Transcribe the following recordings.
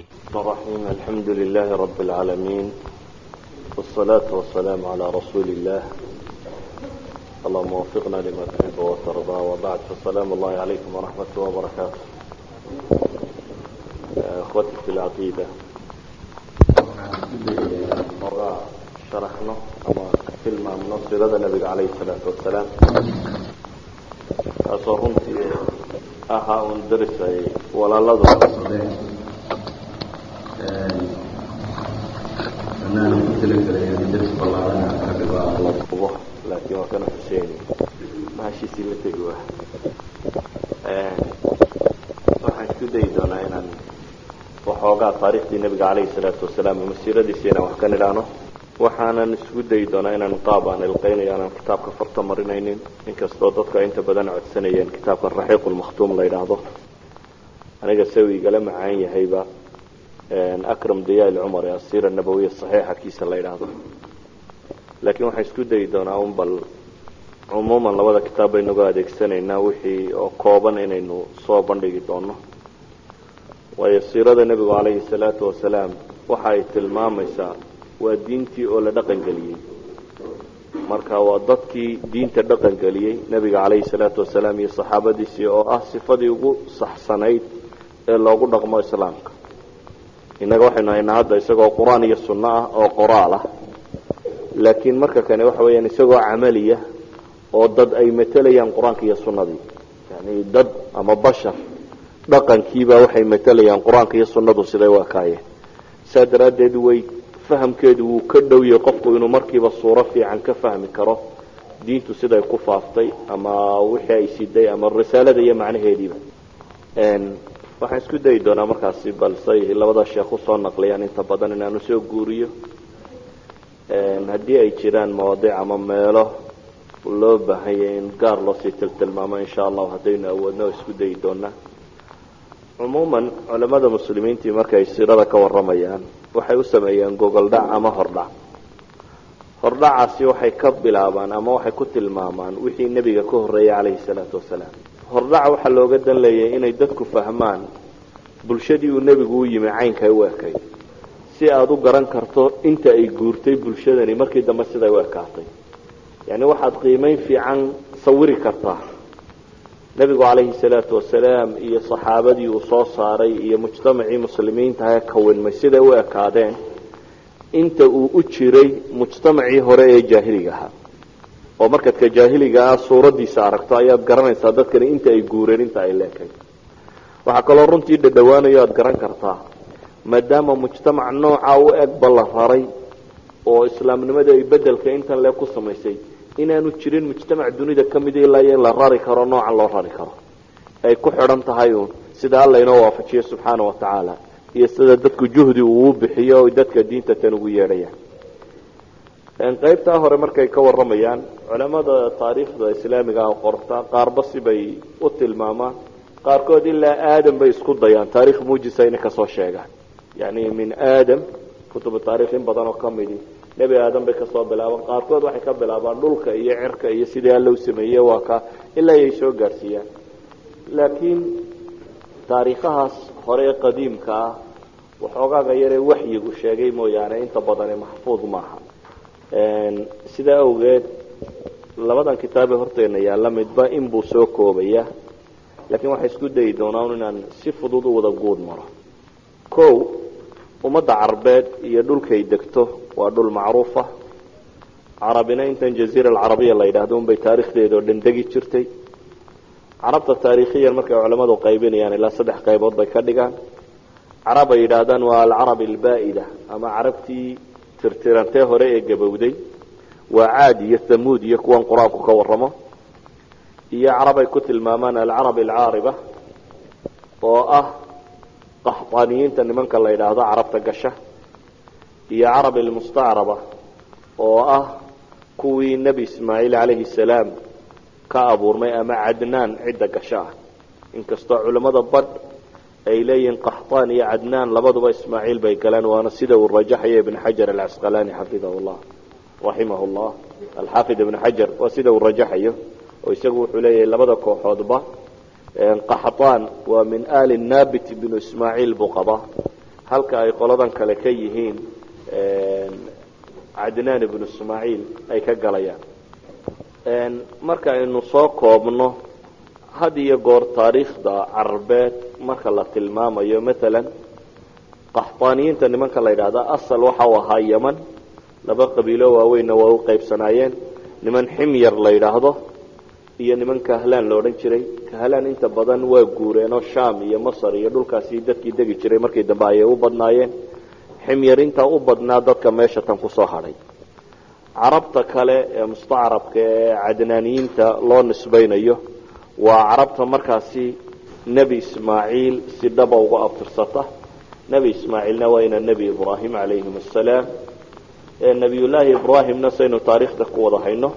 الرحيم الحمد لله رب العالمين والصلاة والسلام على رسول الله اللهم وفقنا لما تحب وترضى وبعد فالسلام الله عليكم ورحمة الله وبركاته اخوتي في العقيدة مرة شرحنا اما كلمة من نصر هذا النبي عليه الصلاة والسلام أصرمتي أها درسي ولا لظى أنا قلت لك درس بلارنا كذا الله لكن هو كان حسيني ماشي سيلتي جوا waxaan isku dayi doonaa inaan waxoogaa taariikhdii nabiga calayhi salaatu wasalaam masiiradiisiina wax ka nidhaano waxaanan isku dayi doonaa inaan qaab aan ilqeynayo aanan kitaabka farta marinaynin inkastoo dadku ay inta badan codsanayeen kitaabka raxiiqulmakhtuum la yidhaahdo aniga sawigala macaan yahayba أكرم ضياء العمر السيرة النبوية الصحيحة كيس الله يرحمه لكن waxaan isku dayi doonaa bal umuuman labada kitaab aynu uga adeegsanayna wixii oo kooban inaynu soo bandhigi doono waayo siirada nabiga calayhi salaatu wasalaam waxa ay tilmaamaysaa waa diintii oo la dhaqan geliyay marka waa dadkii diinta dhaqan geliyay nabiga calayhi salaatu wasalaam iyo saxaabadiisii oo ah sifadii ugu saxsanayd ee loogu dhaqmo islaamka inaga waxaynu haynaa hadda isagoo quraan iyo sunno ah oo qoraal ah laakiin marka kane waxa weeyaan isagoo camaliya oo dad ay matalayaan quraanka iyo sunnadii yani dad ama bashar dhaqankiiba waxay matalayaan quraanka iyo sunnadu siday wakaayeen saadaradeed way fahamkeedu uu ka dhow yahay qofku inuu markiiba suuro fiican ka fahmi karo diintu siday ku faaftay ama wixii ay siday ama risaalada iyo macnaheediiba waxaan isku dayi doonaa markaasi balsay labada sheekh usoo naqliyaan inta badan inaanu soo guuriyo haddii ay jiraan mawaadiic ama meelo loo baahan yahay in gaar loosii tiltilmaamo insha allahu haddaynu awoodno oo isku dayi doonaa cumuuman culamada muslimiintii markay siirada ka waramayaan waxay u sameeyaan gogoldhac ama hordhac hordhacaasi waxay ka bilaabaan ama waxay ku tilmaamaan wixii nebiga ka horreeyay calayhi salaatu wasalaam hordhaca waxaa looga dan leeyahay inay dadku fahmaan bulshadii uu nebigu u yimi caynka ay u ekay si aada u garan karto inta ay guurtay bulshadani markii dambe siday u ekaatay yani waxaad qiimeyn fiican sawiri kartaa nebigu calayhi salaatu wasalaam iyo saxaabadii uu soo saaray iyo mujtamacii muslimiinta ee kawinmay siday u ekaadeen inta uu u jiray mujtamacii hore ee jaahiliga ahaa oo markaad ka jaahiliga ah suuradiisa aragto ayaad garanaysaa dadkani inta ay guureen inta ay leekay waxaa kaloo runtii dhadhawaanayo aad garan kartaa maadaama mujtamac nooca u egba la raray oo islaamnimada ay bedelka intan lee ku samaysay inaanu jirin mujtamac dunida ka mid ilaa in la rari karo noocan loo rari karo ay ku xidhan tahay uun sida alla inoo waafajiyo subxaana wa tacaala iyo sida dadku juhdi uu bixiyo o dadka diinta tan ugu yeedhayaan qaybtaa hore markay ka waramayaan culamada taariikhda islaamiga qorta qaarba sibay u tilmaamaan qaarkood ilaa aadam bay isku dayaan taariikh muujisa inay kasoo sheegaan yani min aadam kutubu taarikh in badan oo kamidi nebi aadam bay kasoo bilaabaan qaarkood waxay ka bilaabaan dhulka iyo cirka iyo sidii alla u sameeyey waa ka ilaa ay soo gaarsiiyaan laakiin taariikhahaas hore ee qadiimka ah waxoogaaga yaree waxyigu sheegay mooyaane inta badani maxfuud maaha sidaa awgeed labadan kitaabee horteena yaalla midba inbuu soo koobaya laakiin waxay isku dayi doonaa inaan si fudud u wada guud maro kow ummadda carbeed iyo dhulkay degto waa dhul macruufa carabina intan jaziira alcarabiya la yidhaahdo unbay taariikhdeeda oo dhan degi jirtay carabta taariikhiyan markay culamadu qaybinayaan ilaa 3 qaybood bay ka dhigaan carab ay yidhaahdaan waa alcarab albaa'ida ama carabtii tirtirantee hore ee gabowday waa caad iyo thamuud iyo kuwan qur-aanku ka waramo iyo carab ay ku tilmaamaan alcarab alcaariba oo ah qaxtaaniyiinta nimanka la yidhaahdo carabta gasha iyo carab almustacraba oo ah kuwii nebi ismaaciil calayhi salaam ka abuurmay ama cadnaan cidda gasha ah inkastoo culamada badh ay leeyihiin qaxtaan iyo cadnaan labaduba ismaaciil bay galeen waana sida uu rajaxaya ibn xajar alcasqalaani xafidahu llah raximahu llah alxaafid ibn xajar waa sida uu rajaxayo oo isagu wuxuu leeyahay labada kooxoodba qaxtaan waa min aali naabit binu ismaaciil buu qabaa halka ay qoladan kale ka yihiin cadnaan ibnu ismaaciil ay ka galayaan. marka aynu soo koobno had iyo goor taariikhda carabeed marka la tilmaamayo maalan qaxtaaniyiinta nimanka la yidhaahda asal waxa uu ahaa yaman, laba qabiilo waaweynna waa u qaybsanaayeen, niman ximyar la yidhaahdo iyo niman kahlaan la odhan jiray. kahlaan inta badan waa guureenoo shaam iyo masar iyo dhulkaasi dadkii degi jiray markii dambe ayay u badnaayeen. ximyarinta u badnaa dadka meesha tan kusoo hadhay. carabta kale ee mustacrabka ee cadnaaniyiinta loo nisbaynayo waa carabta markaasi nebi ismaaciil si dhaba uga abtirsata. nebi ismaaciilna waa ina nebi ibraahim calayhim assalaam. nebiyullaahi ibraahimna saynu taariikhda ku wada hayno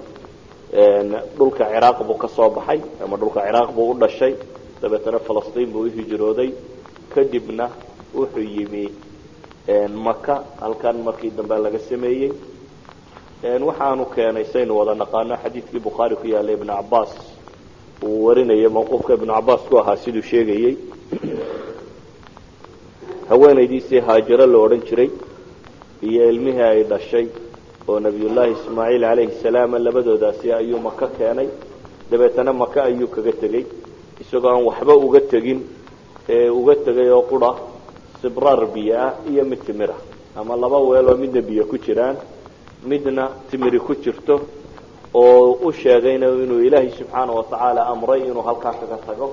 dhulka ciraaq buu ka soo baxay ama dhulka ciraaq buu u dhashay, dabeetana falastiin buu u hijrooday, kadibna wuxuu yimi maka, halkan markii dambe laga sameeyey. waxaanu keenay saynu wada naqaano xadiidkii bukhaari ku yaallay ibnu cabaas uu warinayay, mawquufka ibnu cabaas ku ahaa siduu sheegayey. haweenaydiisii haajiro la odhan jiray iyo ilmihii ay dhashay oo nebiyullaahi ismaaciil calayhi salaam, labadoodaasi ayuu maka keenay. dabeetana maka ayuu kaga tegey isagoo aan waxba uga tegin, uga tegay oo qura sibraar biyo ah iyo mid timira, ama laba weeloo midna biyo ku jiraan midna timiri ku jirto, oo u sheegayna inuu ilaahay subxaanahu watacaala amray inuu halkaa kaga tago.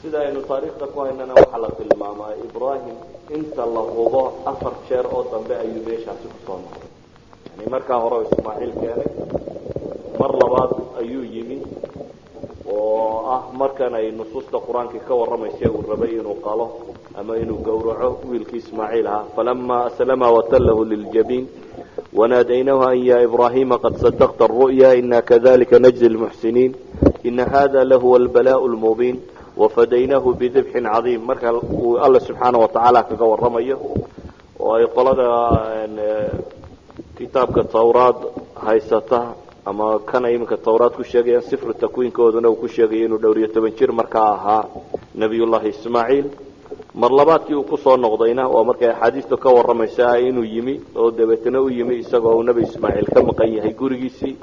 sida aynu taariikhda ku haynana waxaa la tilmaamaa ibraahim inta la hubo 4 jeer oo dambe ayuu meeshaasi kusoo noqday. yani markaa hore ismaaciil keenay, mar labaad ayuu yimi oo ah markan ay nusuusta qur-aanka ka warramaysa uu rabay inuu qalo ama inuu gowraco wiilkii ismaaciil ahaa. falama aslama watallahu liljabiin وناديناه أن يا إبراهيم قد صدقت الرؤيا إنا كذلك نجزي المحسنين إن هذا لهو البلاء المبين وفديناه بذبح عظيم. marka الله سبحانه وتعالى kaga warramayo oo ay qolada kitaabka tawraad haysata ama kana iminka tawraad ku sheegayaan sifru takwiinkooduna uu ku sheegay inuu dhowr iyo 10 jir markaa ahaa nabiyullaahi ismaaciil. mar labaadkii uu ku soo noqdayna waa markay axaadiistu ka warramaysaa inuu yimi oo dabeetana u yimi isagoo nebi ismaaciil ka maqan yahay gurigiisii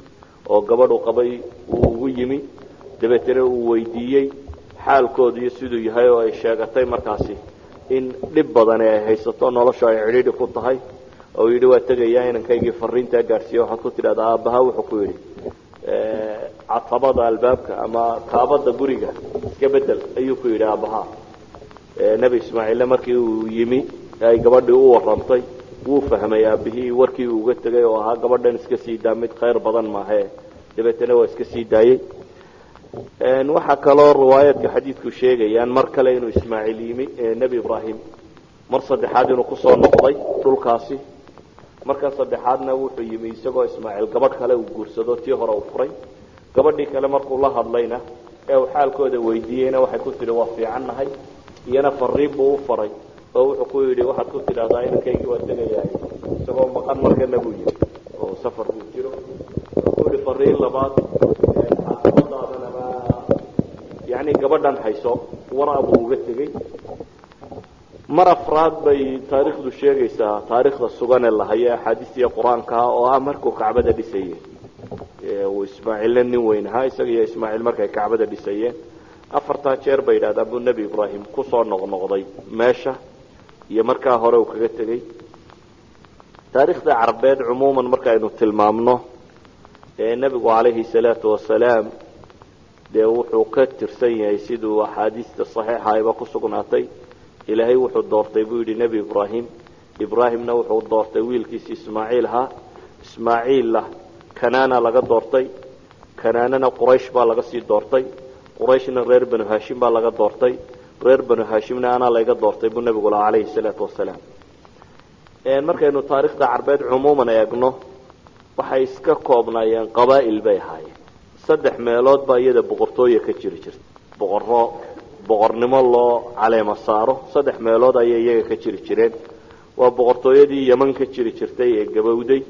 oo gabadhu qabay uu ugu yimi. dabeetana uu weydiiyey xaalkooda iyo siduu yahay oo ay sheegatay markaasi in dhib badan ay haysato, nolosha ay cidhiidhi ku tahay, oo yidhi waa tegayaa inankaygii fariintaa gaadhsiiya. waxaad ku tidhahdaa aabbaha wuxuu ku yidhi catabada albaabka ama kaabada guriga iska bedel ayuu ku yidhi aabbaha. nebi ismaaciilna markii uu yimi ay gabadhii u warrantay wuu fahmay aabbihii warkii uu uga tegay oo ahaa gabadhan iska sii daa, mid khayr badan maahee. dabeetana waa iska sii daayey. waxaa kaloo riwaayaadka xadiidku sheegayaan mar kale inuu ismaaciil yimi nebi ibraahim mar saddexaad inuu kusoo noqday dhulkaasi. markaa saddexaadna wuxuu yimi isagoo ismaaciil gabadh kale uu guursado, tii hore uu furay. gabadhii kale markuu la hadlayna ee uu xaalkooda weydiiyeyna waxay ku tidhi waa fiicannahay, iyana fariin buu u faray oo wuxuu ku yidhi waxaad ku tidhahdaa inankaygii waa tegayahay, isagoo maqan markana buu yimi oo safar buu jiro. wuxuu yidhi fariin labaad xaafadadaadana yani gabadhan hayso waraa buu uga tegey. mar afraad bay taariikhdu sheegaysaa, taariikhda sugan ee lahaye axaadiistiiyo qur-aanka oo ah markuu kacbada dhisayey. uu ismaaciilna nin weyn ahaa, isaga iyo ismaaciil markay kacbada dhisayeen 4 jeer bay yidhahdaan buu nebi ibraahim kusoo noqnoqday meesha iyo markaa hore uu kaga tegey. taariikhda carabeed cumuuman markaaynu tilmaamno nebigu calayhi salaatu wasalaam dee wuxuu ka tirsan yahay siduu axaadiista saxiixa ayba ku sugnaatay. ilaahay wuxuu doortay buu yidhi nebi ibraahim, ibraahimna wuxuu doortay wiilkiisi ismaaciil ahaa, ismaaciilla kanaana laga doortay, kanaanana quraysh baa laga sii doortay, qurayshna reer banu haashim baa laga doortay, reer banu haashimna anaa layga doortay buu nebigu lahaa calayhi salaatu wasalaam. markaynu taariikhda carbeed cumuuman eegno waxay iska koobnaayeen qabaa'il bay ahaayeen. 3 meelood baa iyada boqortooye ka jiri jirtay, boqornimo loo caleema saaro. 3 meelood ayay iyaga ka jiri jireen. waa boqortooyadii yaman ka jiri jirtay ee gabowday,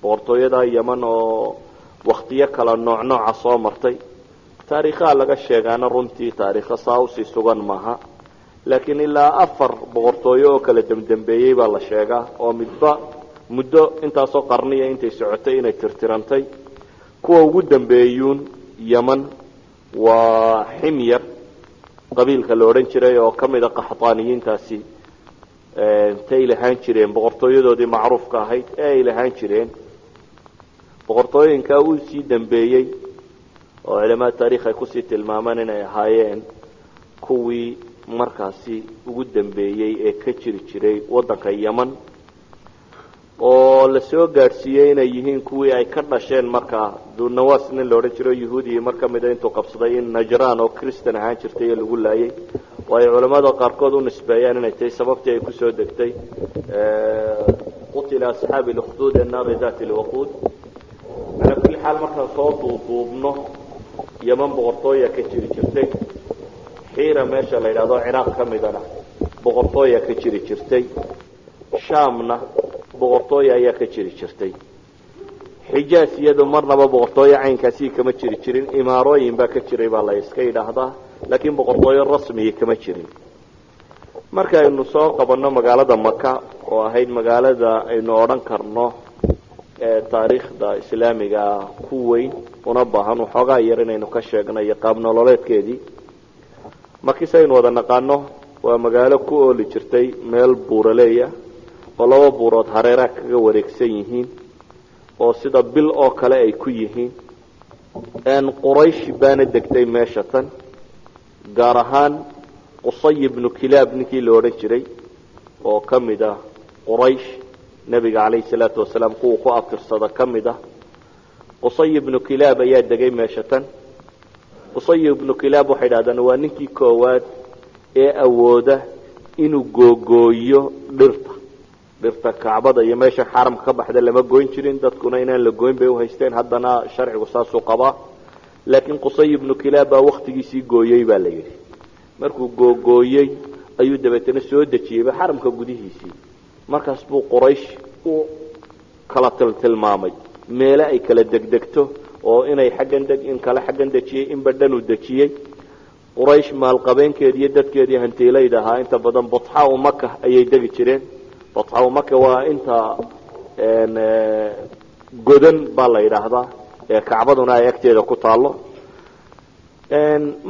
boqortooyada yaman oo waktiyo kala nooca soo martay. taariikhaha laga sheegaana runtii taariikho saa usii sugan maaha, laakiin ilaa 4 boqortooyo oo kala dambeeyay baa la sheegaa oo midba muddo intaasoo qarniya intay socotay inay tirtirantay kuwa ugu dambeeyuun Yaman waa Himyar qabiilka la oran jiray oo kamid ah qaxtaaniyiintaasi tay lahaan jireen boqortooyadoodii macruufka ahayd ee lahaan jireen boqortooyinka uu sii dambeeyay oo cilmiga taariikh ay ku sii tilmaamaan inay ahaayeen kuwii markaasi ugu dambeeyay ee ka jiri jiray wadanka Yaman oo la soo gaarsiiyay inay yihiin kuwii ay ka dhasheen markaa duunawaasna la oran jiray yahuudi marka mid intuu qabsaday in Najraan oo Kristan ahaan jirtay lagu laayay way culimada qaarkood u nisbeeyaan inay tahay sababtii ay ku soo degtay qutila asxaabi al-ukhdud an-nar ذات الوقود على كل حال marka soo duubno Yaman boqortooyo ka jiri jirtay Hira meesha la yiraahdo Iraq kamidana boqortooyo ka jiri jirtay Shaamna boqortooyo ayaa ka jiri jirtay Hijaaz iyadu marnaba boqortooyo caynkaasi kama jiri jirin imaarooyin baa ka jiray baa la iska yiraahdaa laakiin boqortooyo rasmi kama jirin marka aynu soo qabanno magaalada Makka oo ahayd magaalada aynu oran karno ee taariikhda islaamiga ku weyn una baahan waxoogaa yar inaynu ka sheegnayo qaab nololeedkeedii markii saynu wada naqaano waa magaalo ku ooli jirtay meel buuraleeya oo laba buurood hareeraha kaga wareegsan yihiin oo sida bil oo kale ay ku yihiin Quraysh baana degtay meesha tan gaar ahaan Qusay ibn Kilab ninkii la oran jiray oo kamida Quraysh nabiga kaleey salaatu wasalaam ku aftirsada kamida Qusay ibn Kilab ayaa degay meesha tan Qusay ibn Kilab waxa yiraahdaan waa ninkii koowaad ee awooda inuu googooyo dhirta Kaabada iyo meesha xaramka ka baxda lama gooyn jirin dadkuna inaan la gooyn bay u haysteen haddana sharcigu saasoo qaba laakiin Qusay ibn Kilab waqtigiisii gooyay baa la yiri markuu googooyay ayuu dabeetana soo dajiyay xaramka gudihiisii markaas buu Quraysh u kala tilmaamay meel ay kala degdegto oo inay xaggan deg in kala xaggan dajiyay in badhan u dajiyay Quraysh maal qabeenkeedii dadkeedii hantiilayda ahaa inta badan Batha oo Makka ayay degi jireen Batha oo Makka waa inta godan baa la yiraahdaa ee Kaabaduna ay agteeda ku taalo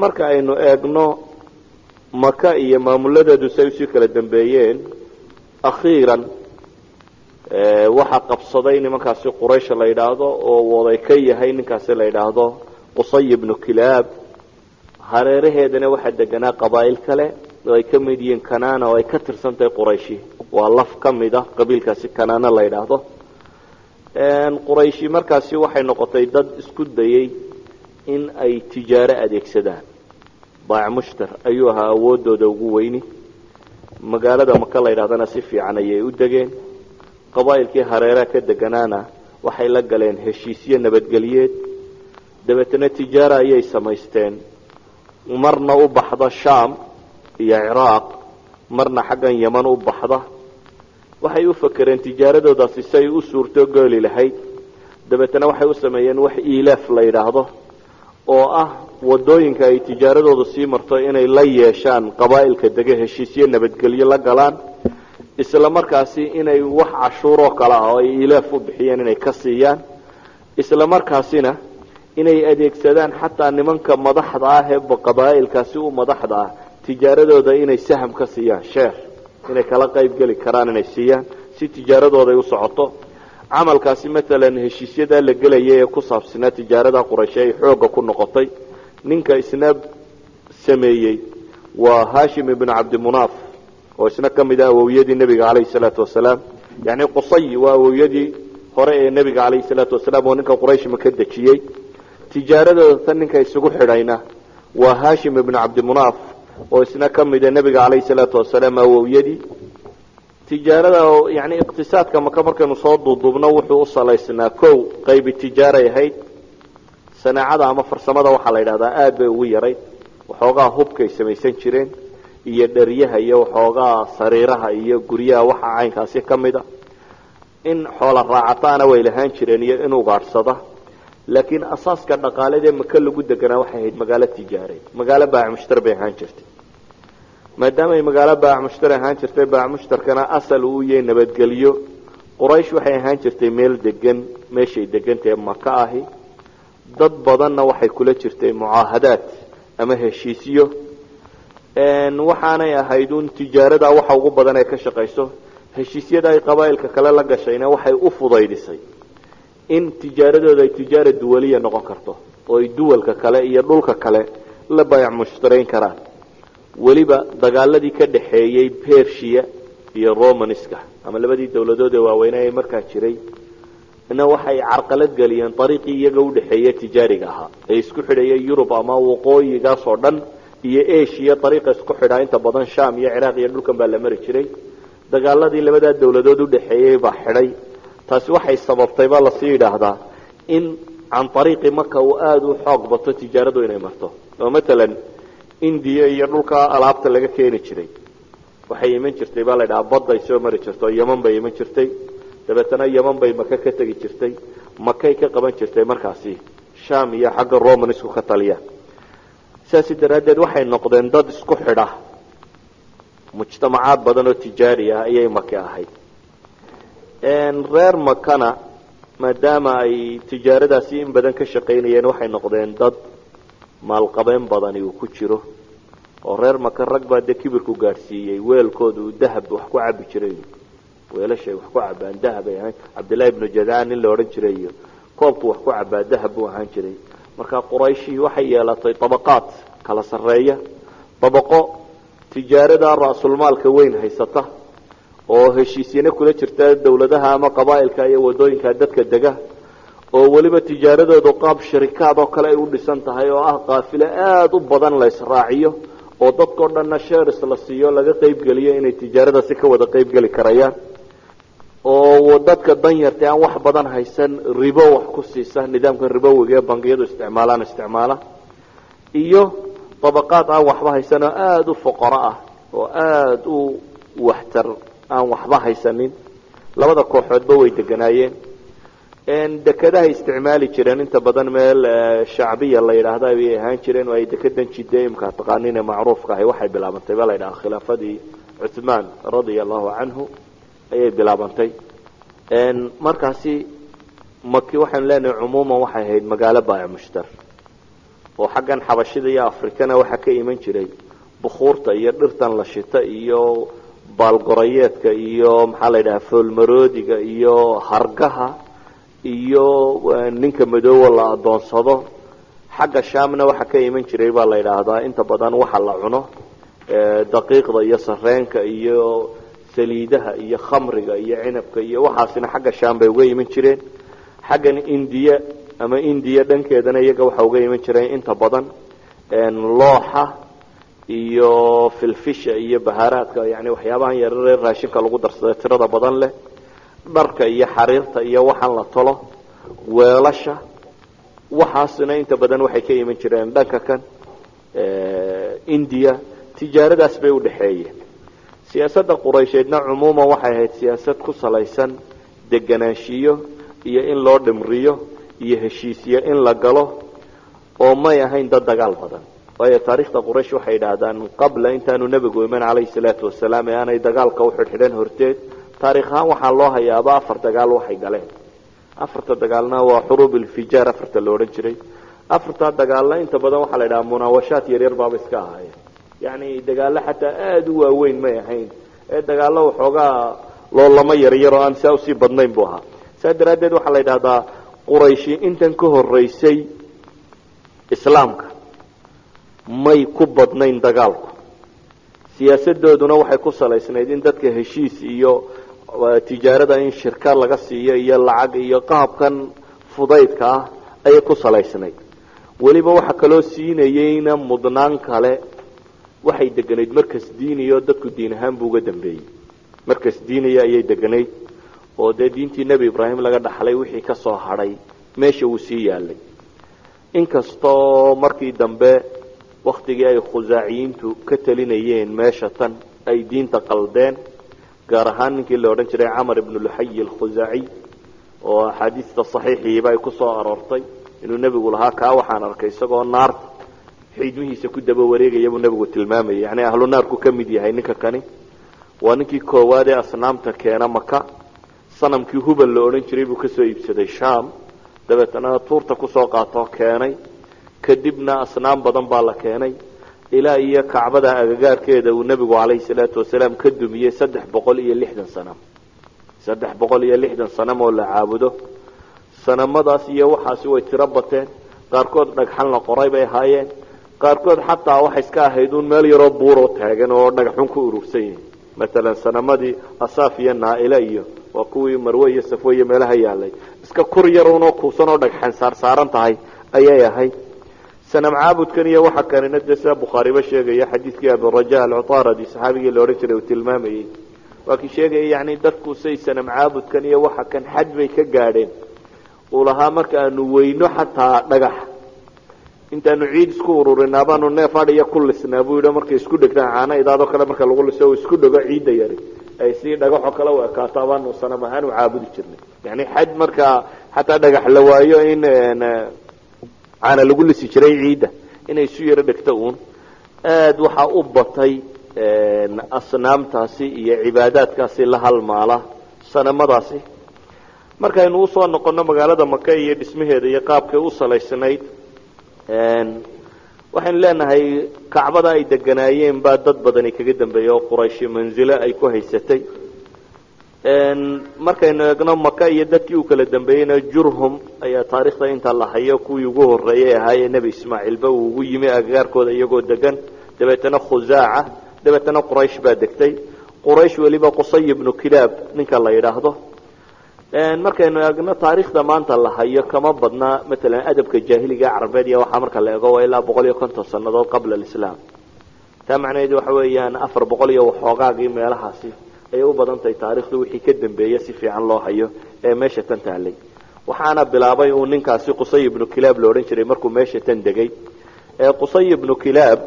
marka aynu eegno Makka iyo maamuladeedu say si kala dambeeyeen akhiran waxa qabsaday nimankaasi Quraysh la yiraahdo oo waday ka yahay ninkaasi la yiraahdo Qusay ibn Kilab hareeraheedana waxa deganaa qabaa'il kale oo ay ka mid yihiin Kanaana oo ay ka tirsantay Quraysh waa laf kamida qabiilkaasi Kanaana la yiraahdo Quraysh markaasi waxay noqotay dad isku dayay in ay tijaaro adeegsadaan baac mushtar ayuu ahaa awoodooda ugu weyni magaalada Makka la yiraahdana si fiican ayay u dageen qabaa'ilkii hareeraha ka deganaana waxay la galeen heshiisyo nabadgeliyeed dabeetana tijaaro ayay samaysteen marna u baxda Shaam iyo Iraq marna xaggan Yaman u baxda waxay u fakareen tijaaradoodaasi say u suurto gali lahayd dabeetana waxay u sameeyeen wax ilaaf la yiraahdo oo ah wadooyinka ay tijaaradoodu sii marto inay la yeeshaan qabaa'ilka dega heshiisyo nabadgelyo la galaan isla markaasi inay wax cashuur oo kala ah oo ay ilaaf u bixiyeen inay ka siiyaan isla markaasina inay adeegsadaan xataa nimanka madaxda ah ee qabaa'ilkaasi u madaxda ah tijaaradooda inay saham ka siiyaan sheer inay kala qayb gali karaan inay siiyaan si tijaaradooda ay u socoto camalkaasi mesela heshiisyada la galayay ee ku saabsanaa tijaarada Quraysh ay xooga ku noqotay ninka isna sameeyay waa Hashim ibn Abd Munaf oo isna kamid ah awowiyadii nabiga kaleey salaatu wasalaam yaani Qusay waa awowiyadii hore ee nabiga kaleey salaatu wasalaam oo ninka Quraysh ma ka dajiyay tijaaradooda tan ninka isugu xidhayna waa Hashim ibn Abd Munaf oo isna kamid ah nabiga kaleey salaatu wasalaam awowiyadii tijaarada yaani iqtisaadka markaynu soo duubno wuxuu u salaysnaa koow qayb tijaaro yahay sanaacada ama farsamada waxa la yiraahdaa aad bay ugu yaray waxoogaa hubkay samaysan jireen iyo dhariyaha iyo waxoogaa sariiraha iyo guryaha waxa caynkaasi kamida in xoola raacataana way lahaan jireen iyo in ugaarsada laakiin asaaska dhaqaaleed ee Makka lagu deganaa waxay ahayd magaalo tijaareed magaalo baac mushtar bay ahaan jirtay maadaama ay magaalo baac mushtari ahaan jirtay baac mushtarkana asal uu yahay nabadgelyo quraysh waxay ahaan jirtay meel degan meeshay degantahay maka ahi dad badanna waxay kula jirtay mucaahadaad ama heshiisyo waxaanay ahayd un tijaarada waxa ugu badan ay ka shaqayso heshiisyada ay qabaa'ilka kale la gashayna waxay u fudaydisay in tijaaradooda ay tijaara duwaliya noqon karto oo ay duwalka kale iyo dhulka kale la baayac mushtarayn karaan weliba dagaaladii ka dhaxeeyey Persia iyo Romanska ama labadii dawladood ee waaweyn ee markaa jiray ina waxay carqalad galiyeen dariiqii iyaga u dhaxeeyay tijaariga ahaa ee isku xidhayay Yurub ama waqooyigaas oo dhan iyo Asia dariiqa isku xidhaa inta badan Sham iyo Iraq iyo dhulkan baa la mari jiray dagaaladii labada dawladood u dhaxeeyay baa xidhay taasi waxay sababtay baa la sii yiraahdaa in aan dariiqi Makka uu aad u xoog bato tijaaradu inay marto oo mesela India iyo dhulka alaabta laga keeni jiray waxay iman jirtay baa la yiraahdaa badda ay soo mari jirtay Yemen bay iman jirtay dabeetana Yemen bay Makka ka tagi jirtay Makka ka qaban jirtay markaasi Sham iyo xagga Roman isku ka taliya saasi daraadeed waxay noqdeen dad isku xidha mujtamacaad badan oo tijaari ah ayay Makka ahayd reer Makkana maadaama ay tijaaradaasi in badan ka shaqeynayeen waxay noqdeen dad maalqabeen badan uu ku jiro oo reer Makka rag baa kibirku gaarsiiyay weelkoodu dahab wax ku cabi jiray weelashay wax ku cabaan dahab ay Abdullah ibn Jadaan in la oran jiray koobku wax ku cabaa dahab uu ahaan jiray marka Qurayshi waxay yeelatay tabaqaad kala sareeya tabaqo tijaarada raasul maalka weyn haysata oo heshiisiina kula jirta dawladaha ama qabaa'ilka iyo wadooyinka dadka dega oo waliba tijaaradoodu qaab shirkado kale ay u dhisan tahay oo ah qaafilo aad u badan la israaciyo oo dadkoo dhan shares la siiyo laga qayb galiyo inay tijaarada si ka wada qayb gali karayaan oo dadka danyarta aan wax badan haysan ribo wax ku siisa nidaamka ribowiga ee bangiyadu isticmaala iyo tabaqaad aan waxba haysan oo aad u fuqara ah oo aad u waxtar aan waxba haysanin labada kooxoodba way deganaayeen dekadaha isticmaali jireen inta badan meel shacbiya la yiraahdo ay ahaan jireen oo ay dekadan jideemka taqaaniina macruufka ah waxay bilaabantay baa la yiraahdaa khilaafadii Uthman radiyallahu anhu ayay bilaabantay markaasi Makki waxaan leenahay umuuman waxay ahayd magaalo baayac mushtar oo xaggan xabashida iyo Afrikana waxa ka iman jiray buxuurta iyo dhirtan la shita iyo baalgorayeedka iyo maxaa la yiraahdaa foolmaroodiga iyo hargaha iyo ninka madoow la adoonsado xagga Shaamna waxa ka iman jiray baa la yiraahdaa inta badan waxa la cuno daqiiqda iyo sarreenka iyo saliidaha iyo khamriga iyo cinabka iyo waxaasina xagga Shaam bay uga iman jireen xaggan India ama India dhankeedana iyaga waxa uga iman jireen inta badan looxa iyo filfisha iyo baharaadka yani waxyaabahan yaryar raashinka lagu darsado tirada badan leh dharka iyo xariirta iyo waxaan la tolo weelasha waxaasina inta badan waxay ka iman jireen dhanka kan India tijaaradaas bay u dhaxeeyeen siyaasadda Quraysheedna umuuman waxay ahayd siyaasad ku salaysan deganaanshiyo iyo in loo dhimriyo iyo heshiisiyo in la galo oo may ahayn dad dagaal badan waayo taariikhda Quraysh waxay yiraahdaan qabla intaanu nabigu iman calayhi salaatu wasalaam aanay dagaalka u xidhxidhan horteed taariikhan waxa loo hayaaba afar dagaal waxay galeen afarta dagaalna waa xuruub ilfijaar afarta loo oran jiray afarta dagaalna inta badan waxa la yiraahdaa munaawashaad yaryar baaba iska ahaayeen yani dagaalo xataa aad u waaweyn ma ahayn ee dagaalo waxoogaa loo lama yaryar oo aan saa u sii badnayn buu ahaa saadaradeed waxa la yiraahdaa Qurayshi intan ka horeysay islaamka may ku badnayn dagaalku siyaasadooduna waxay ku salaysnayd in dadka heshiis iyo tijaarada in shirkad laga siiyo iyo lacag iyo qaabkan fudaydka ah ay ku salaysnayd waliba waxa kale siinayeen mudnaan kale waxay deganayd markas diiniyo dadku diin ahaan buu uga dambeeyay markas diiniya ayay deganayd oo diintii Nabi Ibrahim laga dhaxlay wixii ka soo haray meesha uu sii yaalay inkastoo markii dambe waqtigii ay khuzaaciyiintu ka talinayeen meesha tan ay diinta qaldeen gaar ahaan ninkii la oran jiray Amr ibn Luhay al-Khuzaaci oo xadiista saxiixiiba ay ku soo aroortay inuu nabigu lahaa ka waxaan arkay isagoo naar xiidmihiisa ku daba wareegaya buu nebigu tilmaamayay yani ahlu naarku ka mid yahay ninka kani waa ninkii koowaad ee asnaamta keena maka sanamkii hubal la odhan jiray buu kasoo iibsaday sham dabeetana tuurta kusoo qaatoo keenay kadibna asnaam badan baa la keenay ilaa iyo kacbada agagaarkeeda uu nebigu calayhi salaatu wasalaam ka dumiyey 360 sanam 360 sanam oo la caabudo sanamadaas iyo waxaasi way tiro bateen qaarkood dhagxan la qoray bay ahaayeen qaarkood xataa waxay iska ahayd uun meel yaroo buuroo taagan oo dhagaxun ku urursan yihiin maalan sanamadii asaaf iyo naaila iyo waa kuwii marwe iyo safwe iyo meelaha yaalay iska kor yaruunoo kuusan oo dhagxan saarsaaran tahay ayay ahayd sanam caabudkan iyo waxa kanina dee sida bukhaariba sheegaya xadiidkii aburaja alcutaradi saxaabigii la odhan jiray uu tilmaamayey waa kii sheegaya yani dadku say sanam caabudkan iyo waxa kan xad bay ka gaadheen uu lahaa marka aanu weyno xataa dhagax intaanu ciid isku ururinaa baanu neef adhiya ku lisnaa buu yidhi markay isku dhegtaan caana idaadoo kale marka lagu liso isku dhego ciidda yari ay si dhagaxoo kale u ekaato baanu sanam ahaan u caabudi jirnay yani xad markaa xataa dhagax la waayo in caana lagu lisi jiray ciidda inay isu yaro dhegto uun aada waxaa u batay asnaamtaasi iyo cibaadaadkaasi la halmaala sanamadaasi markaynu usoo noqono magaalada maka iyo dhismaheeda iyo qaabkay u salaysnayd waxaynu leenahay kacbada ay deganaayeen baa dad badani kaga dambeeyey oo qurayshi manzilo ay ku haysatay markaynu eegno maka iyo dadkii u kala dambeeyeyna jurhum ayaa taariikhda inta la hayo kuwii ugu horeeyey ahaayee nebi ismaaciilba uu ugu yimi agagaarkooda iyagoo degan dabeetana khusaaca dabeetana quraysh baa degtay quraysh weliba qusay ibnu kilaab ninka la yidhaahdo markaynu eegno taariikhda maanta la hayo kama badna maalan adabka jaahiliga carabeed iyo waxaa marka la eego waa ilaa 150 sanadood qabla alislaam taa macnaheedu waxa weeyaan 400 iyo waxoogaagii meelahaasi ayay u badan tahay taariikhdu wixii ka dambeeyay si fiican loo hayo ee meesha tan taalay waxaana bilaabay uu ninkaasi qusay ibnu kilaab loo odhan jiray markuu meesha tan degay qusay ibnu kilaab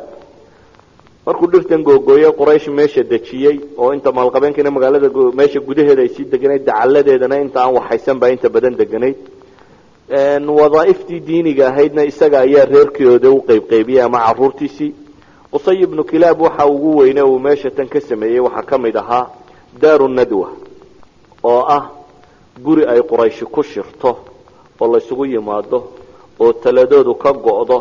markuu dhirtan googooyay quraysh meesha dejiyey oo inta maalqabeenkina magaalada meesha gudaheeda ay sii deganayd dacaladeedana inta aan waxaysan baa inta badan deganayd wadaaiftii diiniga ahaydna isaga ayaa reerkooda u qaybqaybiyey ama caruurtiisii qusay ibnu kilaab waxa ugu weyne uu meesha tan ka sameeyey waxaa ka mid ahaa daaru nadwa oo ah guri ay qurayshi ku shirto oo laysugu yimaado oo taladoodu ka go'do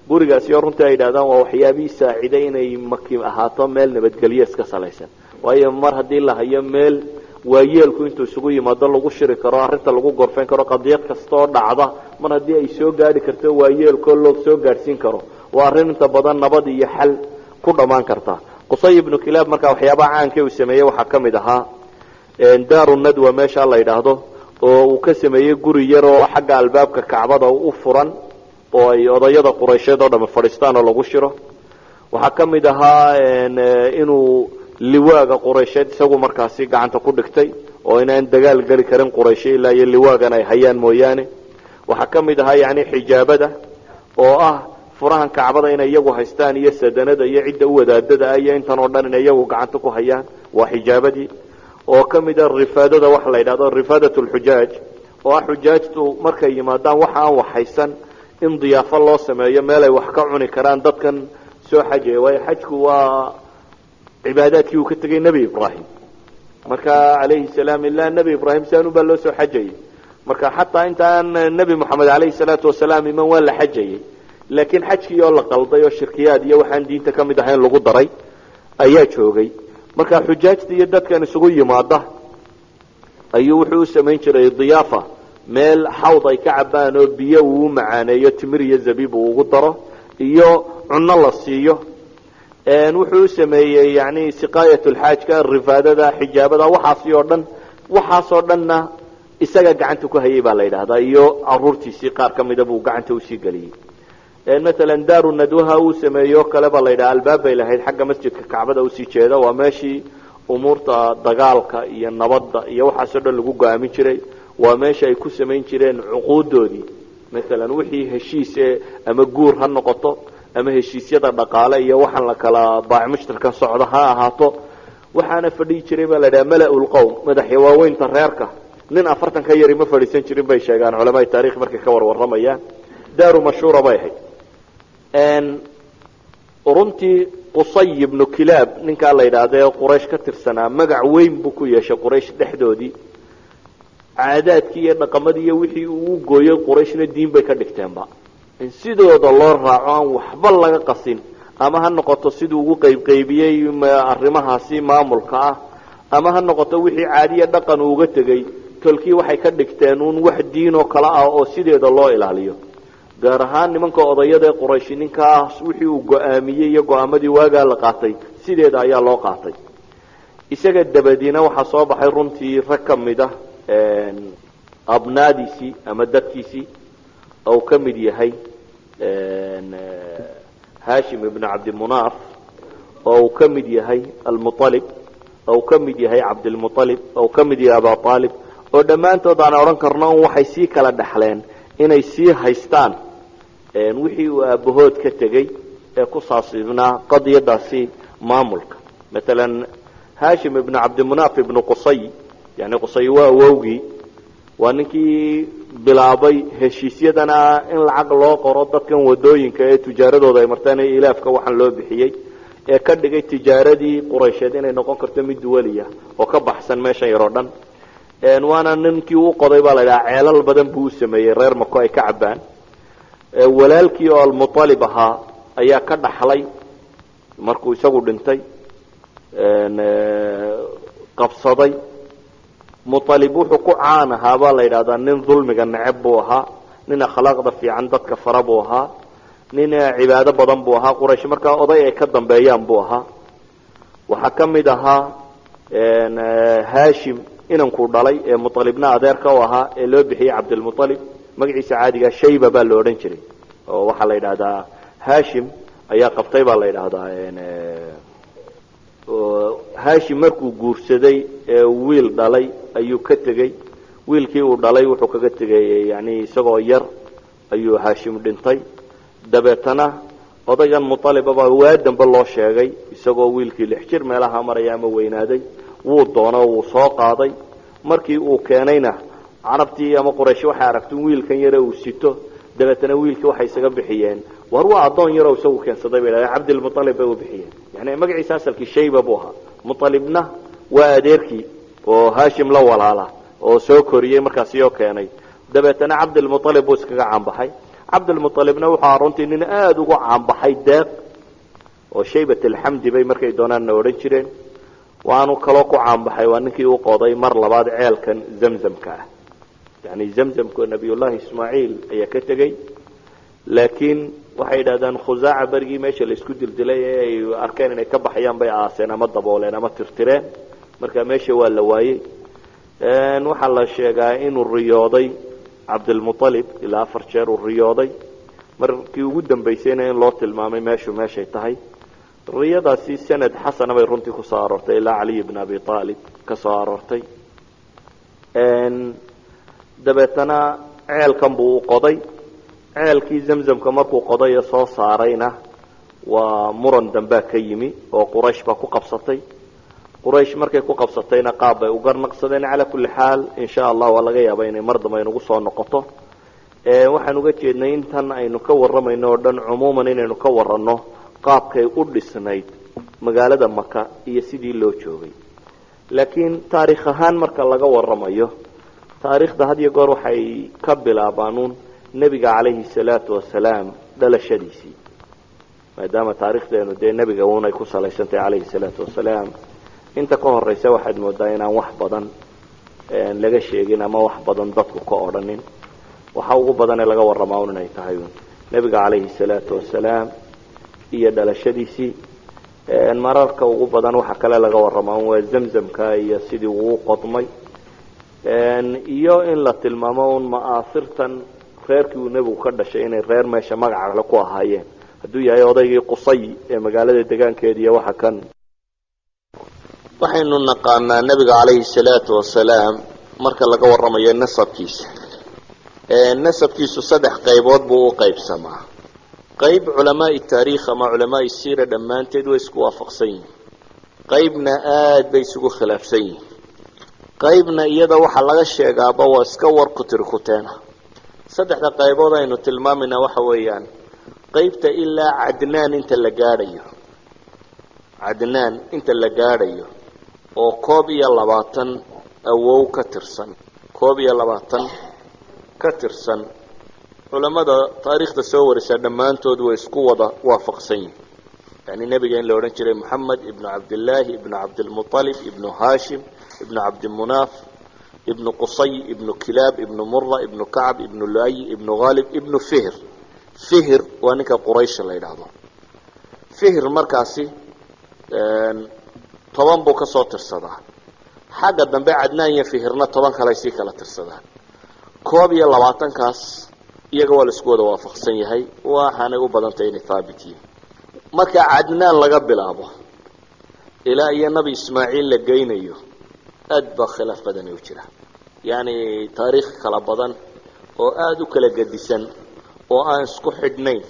gurigaasi oo runtii ay yidhahdaan waa waxyaabihii saaciday inay maki ahaato meel nabadgelyo iska salaysan waayo mar haddii la hayo meel waayeelku intuu isugu yimaado lagu shiri karo arrinta lagu gorfayn karo qadiyad kastaoo dhacda mar haddii ay soo gaadhi karto waayeelkoo loo soo gaadhsiin karo waa arrin inta badan nabad iyo xal ku dhammaan karta qusay ibnu kilaab markaa waxyaabaha caanka uu sameeyey waxaa ka mid ahaa daaru nadwa meesha la yidhaahdo oo uu ka sameeyey guri yar oo xagga albaabka kacbada u furan oo ay odayada quraysheed oo dham fadhiistaan oo lagu shiro waxaa ka mid ahaa inuu liwaaga quraysheed isagu markaasi gacanta ku dhigtay oo inaan dagaal geli karin qurayshe ilaa iyo liwaagan ay hayaan mooyaane waxaa ka mid ahaa yani xijaabada oo ah furahan kacbada inay iyagu haystaan iyo sadanada iyo cidda u wadaadada ah iyo intan oo dhan inay iyagu gacanta ku hayaan waa xijaabadii oo ka mid ah rifaadada waxa la yidhahdo rifaadat lxujaaj oo ah xujaajtu markay yimaadaan waxa aan waxhaysan in diyaafo loo sameeyo meel ay wax ka cuni karaan dadkan soo xajaya waayo xajku waa cibaadaadkii uu ka tegay nebi ibraahim marka calayhi salaam ilaa nebi ibraahim sianu baa loo soo xajayay marka xataa intaan nebi moxamed calayhi salaatu wasalaam iman waa la xajayay laakiin xajkii oo la qalday oo shirkiyaad iyo waxaan diinta ka mid ahayn lagu daray ayaa joogay marka xujaajta iyo dadkan isugu yimaada ayuu wuxuu u samayn jiray diyaafa meel xawd ay ka cabaan oo biyo uu u macaaneeyo timir iyo zabiib uu ugu daro iyo cunno la siiyo wuxuu u sameeyey yani siqaayat lxaajka rifaadada xijaabada waxaasoo dhanna isaga gacanta ku hayay baa la yidhahdaa iyo caruurtiisii qaar ka mida buu gacanta usii geliyey maalan daaru nadwaha uu sameeyo kale baa la yidhaha albaab bay lahayd xagga masjidka kacbada usii jeeda waa meeshii umuurta dagaalka iyo nabadda iyo waxaasoo dhan lagu go-aamin jiray waa meesha ay ku samayn jireen cuquudoodii maalan wixii heshiise ama guur ha noqoto ama heshiisyada dhaqaale iyo waxaan la kala baac mushtarka socda ha ahaato waxaana fadhiyi jiray baa la dhaha mala-ulqowm madaxya waaweynta reerka nin 40 ka yari ma fadhiisan jirin bay sheegaan culamada taariikh markay ka warwaramayaan daaru mashhuura bay ahayd runtii qusay ibnu kilaab ninkaa la yidhaahda quraysh ka tirsanaa magac weyn buu ku yeeshay quraysh dhexdoodii caadaadkii iyo dhaqamadii iyo wixii uu gooyay qurayshna diin bay ka dhigteenba in sidooda loo raaco aan waxba laga qasin ama ha noqoto siduu ugu qaybqaybiyey arrimahaasi maamulka ah ama ha noqoto wixii caadiya dhaqan uuga tegey tolkii waxay ka dhigteen uun wax diin oo kale ah oo sideeda loo ilaaliyo gaar ahaan nimanka odayada ee quraysh ninkaas wixii uu go-aamiyey iyo go-aamadii waagaa la qaatay sideeda ayaa loo qaatay isaga dabadiina waxaa soo baxay runtii rag ka mid ah abnaadiisii ama dadkiisii ou ka mid yahay hashim ibn cabdimunaaf oo uu ka mid yahay almualib ou ka mid yahay cabdilmualib ou ka mid yahay aba aalib oo dhammaantood aan odhan karno un waxay sii kala dhexleen inay sii haystaan wixii uu aabahood ka tegey ee ku saasiibnaa qadiyadaasi maamulka maalan hashim ibn cabdimunaaf ibnu qusay yani qusay waa awowgii waa ninkii bilaabay heshiisyadana in lacag loo qoro dadkan wadooyinka ee tijaaradooda ay martaan ee ilaafka waxaan loo bixiyey ee ka dhigay tijaaradii quraysheed inay noqon karto mid duwaliya oo ka baxsan meeshan yaroo dhan waana ninkii u qoday baa la idhaha ceelal badan buu u sameeyey reer mako ay ka cabaan walaalkii oo almualib ahaa ayaa ka dhaxlay markuu isagu dhintay qabsaday mualib wuxuu ku caan ahaa baa la yidhahdaa nin dulmiga neceb buu ahaa nin akhlaaqda fiican dadka fara buu ahaa nin cibaado badan buu ahaa quraysh markaa oday ay ka dambeeyaan buu ahaa waxaa ka mid ahaa hashim inankuu dhalay ee mualibna adeerka u ahaa ee loo bixiyey cabdilmualib magaciisa caadiga shayba baa la odhan jiray oo waxaa la yidhahdaa hashim ayaa qabtay baa la yidhaahdaa hashim markuu guursaday ee wiil dhalay ayuu ka tegey wiilkii uu dhalay wuxuu kaga tegay yani isagoo yar ayuu hashim dhintay dabeetana odaygan mualibaba waa dambe loo sheegay isagoo wiilkii 6 jir meelaha maraya ama weynaaday wuu doono wuu soo qaaday markii uu keenayna carabtii ama quraysh waxay aragtay wiilkan yar uu sito dabeetana wiilkii waxay isaga bixiyeen war waa adoon yar oo isagu keensaday bay ilaa cabdilmualib bay u bixiyeen yani magaciisa asalkii shayba buu ahaa mualibna waa adeerkii oo hashim la walaala oo soo koriyey markaas iyo keenay dabeetana cabdilmualib buu iskaga caanbaxay cabdilmualibna wuxuu runtii nin aada ugu caanbaxay deeq oo shaybat alxamdi bay markay doonaanna odhan jireen waanu kaloo ku caanbaxay waa ninkii u qoday mar labaad ceelkan zamzamka ah yani zamzamka nabiyullaahi ismaaciil ayaa ka tegey laakiin waxay yidhahdaan khusaaca berigii meesha la isku dildilay ee ay arkeen inay ka baxayaan bay aaseen ama dabooleen ama tirtireen marka meesha waa la waayey waxaa la sheegaa inuu riyooday cabdilmualib ilaa 4 jeer uu riyooday markii ugu dambaysayna in loo tilmaamay meeshay tahay riyadaasi sanad xasana bay runtii ku soo aroortay ilaa caliy bn abi aalib ka soo aroortay dabeetana ceelkan buu u qoday ceelkii zamzamka markuu qoday ee soo saarayna waa muran dambaa ka yimi oo quraysh baa ku qabsatay quraysh markay ku qabsatayna qaab bay u garnaqsadeen calaa kulli xaal insha allah waa laga yaabaa inay mar dambe aynugu soo noqoto waxaan uga jeednay intan aynu ka warramayno oo dhan cumuuman inaynu ka waranno qaabkay u dhisnayd magaalada maka iyo sidii loo joogay laakiin taariikh ahaan marka laga warramayo taariikhda had iyo goor waxay ka bilaabaanuun nebiga calayhi salaatu wasalaam dhalashadiisii maadaama taariikhdeenu dee nebiga uunay ku salaysantahay calayhi salaatu wasalaam inta ka horeysa waxaad moodaa inaan wax badan laga sheegin ama wax badan dadku ka odhanin waxa ugu badan ee laga warramaa un inay tahay nebiga calayhi salaatu wasalaam iyo dhalashadiisii mararka ugu badan waxa kale laga warramaa waa zamzamka iyo sidii uu qodmay iyo in la tilmaamo un ma'aasirtan reerkii uu nebigu ka dhashay inay reer meesha magaca kale ku ahaayeen hadduu yahay odaygii qusay ee magaalada degaankeeda iyo waxa kan waxaynu naqaanaa nebiga calayhi salaatu wasalaam marka laga warramayo nasabkiisu 3 qaybood buu u qaybsamaa qayb culamaai taariikh ama culamaai siira dhammaanteed way isku waafaqsan yihiin qaybna aad bay isugu khilaafsan yihiin qaybna iyada waxaa laga sheegaaba waa iska war kutirkuteena 3 qaybood aynu tilmaamayna waxa weeyaan qaybta ilaa cadnaan inta la gaadhayo cadnaan inta la gaadhayo oo 21 awow ka tirsan 21 ka tirsan culamada taariikhda soo warisa dhammaantood way isku wada waafaqsan yihiin yani nabiga in la oran jiray Muhammad ibn Abdullah ibn Abdul Muttalib ibn Hashim ibn Abd Munaf ibn Qusay ibn Kilab ibn Murra ibn Ka'b ibn Lu'ay ibn Ghalib ibn Fihr Fihr waa ninka Quraysh la yiraahdo Fihr markaasi 10 buu ka soo tirsadaa xagga dambe Cadnaan iyo Fihrna 10 kale si kala tirsadaan 22 kaas iyaga waa la isku wada waafaqsan yahay waxaana u badantay inay thaabitiin marka Cadnaan laga bilaabo ilaa iyo nabi Ismaaciil la geynayo aad ba khilaaf badan u jira yani taariikh kala badan oo aad u kala gadisan oo aan isku xidhnayn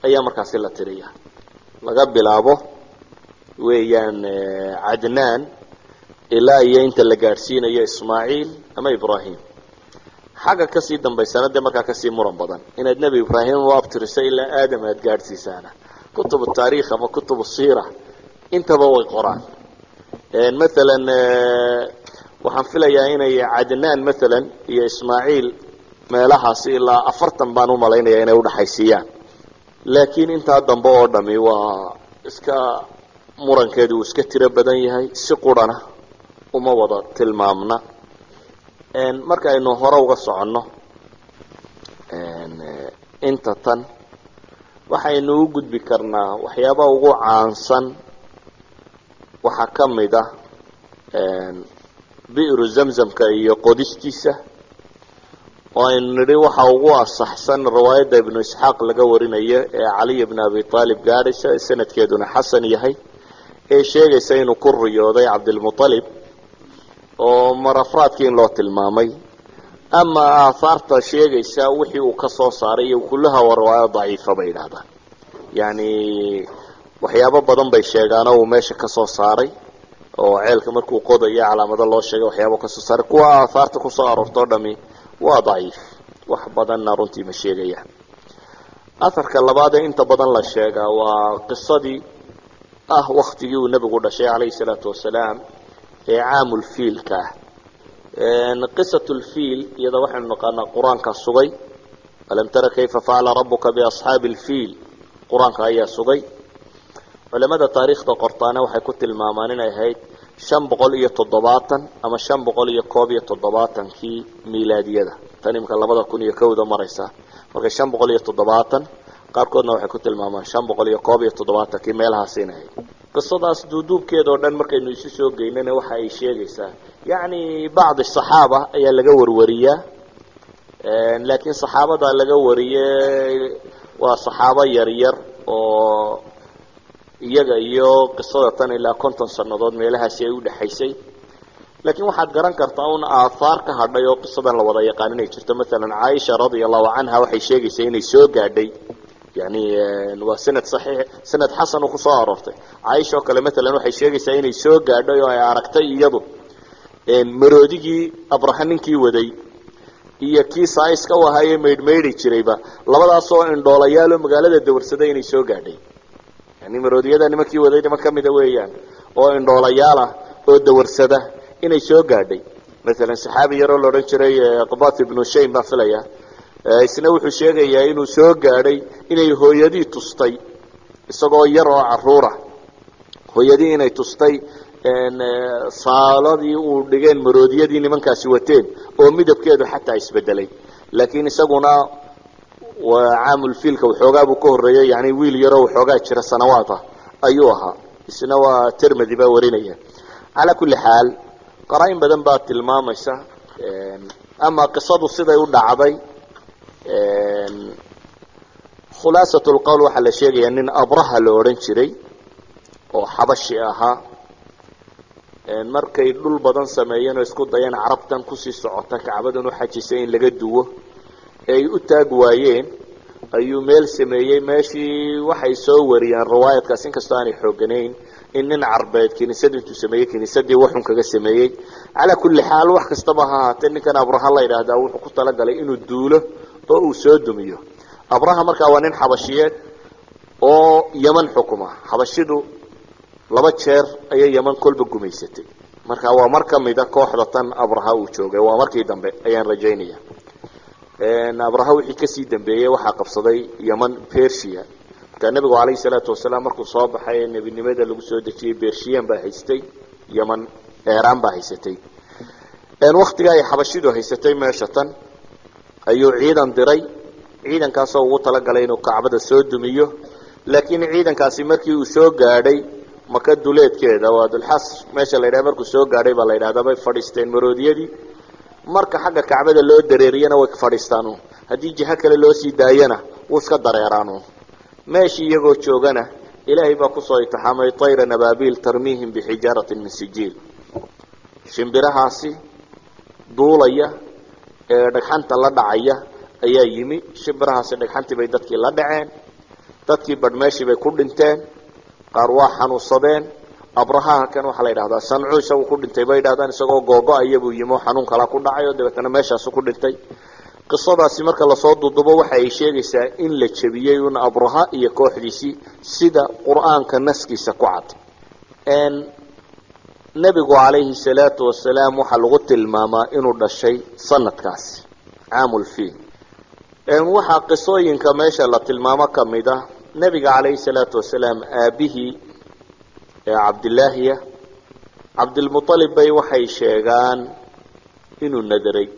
ayaa markaas la tiriyaa laga bilaabo weeyaan Cadnaan ilaa iyo inta la gaarsiinayo Ismaaciil ama Ibrahim xaga ka sii dambaysan markaa ka sii muran badan inaad nabi Ibrahim u abtirisay ilaa Aadam aad gaarsiisana kutub taariikh ama kutub siira intaba way qoraan مثلا waxaan filayaa inay Cadnaan مثلا iyo Ismaaciil meelahaas ilaa 40 baan u maleynaya inay u dhaxaysiyaan laakiin inta dambe oo dhami waa iska murankeedu iska tiro badan yahay si qurana uma wada tilmaamna marka aynu hore uga socono inta tan waxaynu u gudbi karnaa waxyaabaha ugu caansan waxa kamida bi'ru zamzamka iyo qodistiisa oo aynu nidhi waxa ugu asaxsan riwaayada ibn Isxaaq laga warinayo ee Ali ibn Abi Talib gaaraysa sanadkeeduna xasan yahay ee sheegaysa inuu ku riyooday Abdul Muttalib oo marafraadkii loo tilmaamay ama aasaarta sheegaysa wixii uu ka soo saaray iyo kullaha riwaayad daciifa bay yiraahdaan yani waxyaabo badan bay sheegaan oo meesha ka soo saaray oo ceelka markuu qodayo calaamado loo sheegay waxyaabo ka soo saaray kuwa aasaarta ku soo aroorto dhami waa daciif wax badan runtii ma sheegayaan afarka labaad inta badan la sheegaa waa qisadii waqtigii uu nabigu dhashay calayhi salaatu wasalaam ee caamul fiilka qisatul fiil iyada waxaanu naqaanaa quraanka sugay alam tara kayfa fa'ala rabbuka bi ashaabil fiil quraanka ayaa sugay culimada taariikhda qortaana waxay ku tilmaamaan inay ahayd 570 ama 571 kii miilaadiyada tanimka 2001 maraysa marka 570 qaarkoodna waxay ku tilmaamaan 571 kii meelahaas inay qisadaas duuduubkeeda oo dhan markaynu isu soo geynana waxa ay sheegaysaa yani baad saxaaba ayaa laga warwariyaa laakiin saxaabada laga wariyay waa saxaaba yar yar oo iyaga iyo qisada tan ilaa 50 sanadood meelahaas ay u dhaxaysay laakiin waxaad garan kartaa un aafaar ka hadhay oo qisadan la wada yaqaan inay jirto mesela Aisha radiyallahu anha waxay sheegaysaa inay soo gaadhay yani waa sanad saxiix sanad xasan oo ku soo aroortay Aisha kale mesela waxay sheegaysaa inay soo gaadhay oo ay aragtay iyadu maroodigii abrahaninkii waday iyo kii saayska wahaye meedmeedi jirayba labadaas oo indhoolayaal oo magaalada dawarsaday inay soo gaadhay yani maroodiyada nimankii waday niman kamida weeyaan oo indhoolayaal oo dawarsada inay soo gaadhay mesela saxaabi yar oo la oran jiray Qabat ibn Shaym ba filaya isna wuxuu sheegayaa inuu soo gaadhay inay hooyadii tustay isagoo yar oo caruura hooyadii inay tustay saaladii uu dhigeen maroodiyadii nimankaasi wateen oo midabkeedu xataa isbedelay laakiin isaguna waa caamul fiilka waxoogaa buu ka horeeyay yani wiil yar oo waxoogaa jira sanawaada ayuu ahaa isna waa Tirmidhi ba warinaya ala kulli xaal qarayn badan baa tilmaamaysa ama qisadu siday u dhacday khulaasatul qawl waxa la sheegaya nin abraha la oran jiray oo xabashi ahaa markay dhul badan sameeyeen oo isku dayeen carabtan ku sii socota kacbadan u xajisay in laga duwo ay u taag waayeen ayuu meel sameeyay meeshii waxay soo wariyaan riwaayadkaas in kastoo aanay xooganeyn in nin carbeed kiniisadii intuu sameeyay kiniisadii waxun kaga sameeyay ala kulli xaal wax kastaba ha ahaatee ninkan abraha la yiraahdaa wuxuu ku talagalay inuu duulo oo uu soo dumiyo abraha markaa waa nin xabashiyeed oo yaman xukuma. xabashidu laba jeer ayay yaman kolba gumaysatay, marka waa mar ka mid a kooxda tan abraha uu joogay, waa markii dambe ayaan rajaynaya. abraha wixii kasii dambeeyey waxaa qabsaday yaman persia. markaa nebigu calayhi salaatu wasalaam markuu soo baxay ee nebinimada lagu soo dejiyey bershiyan baa haystay, yaman eeraan baa haysatay. waktiga ay xabashidu haysatay meesha tan ayuu ciidan diray, ciidankaasoo ugu talagalay inuu kacbada soo dumiyo. laakiin ciidankaasi markii uu soo gaadhay maka duleedkeeda, waa dulxas meesha la yidhaha, markuu soo gaadhay baa la yidhahdaa bay fadhiisteen maroodiyadii. marka xagga kacbada loo dareeriyana way fadhiistaan, haddii jiho kale loo sii daayana wuu iska dareeraan. meeshii iyagoo joogana ilaahay baa kusoo itixaamay tayran ababiil tarmiihim bixijaaratin min sijiil. shimbirahaasi duulaya ee dhagxanta la dhacaya ayaa yimi. shimbirahaasi dhagxantii bay dadkii la dhaceen, dadkii badh meeshii bay ku dhinteen, qaar waa xanuunsadeen. abrahaha kan waxaa la yidhahdaa sancu isagu ku dhintay bay yidhahdaan, isagoo googo-aya buu yimi oo xanuun kalaa ku dhacay oo dabeetana meeshaasu ku dhintay. qisadaasi marka lasoo duudubo waxa ay sheegaysaa in la jebiyey un abraha iyo kooxdiisii sida qur-aanka naskiisa ku cad. nebigu calayhi salaatu wasalaam waxaa lagu tilmaamaa inuu dhashay sanadkaasi caamulfiil. waxaa qisooyinka meesha la tilmaamo ka mid ah nebiga calayhi salaatu wasalaam aabihii ee cabdilaahiya cabdilmualib bay waxay sheegaan inuu nadaray.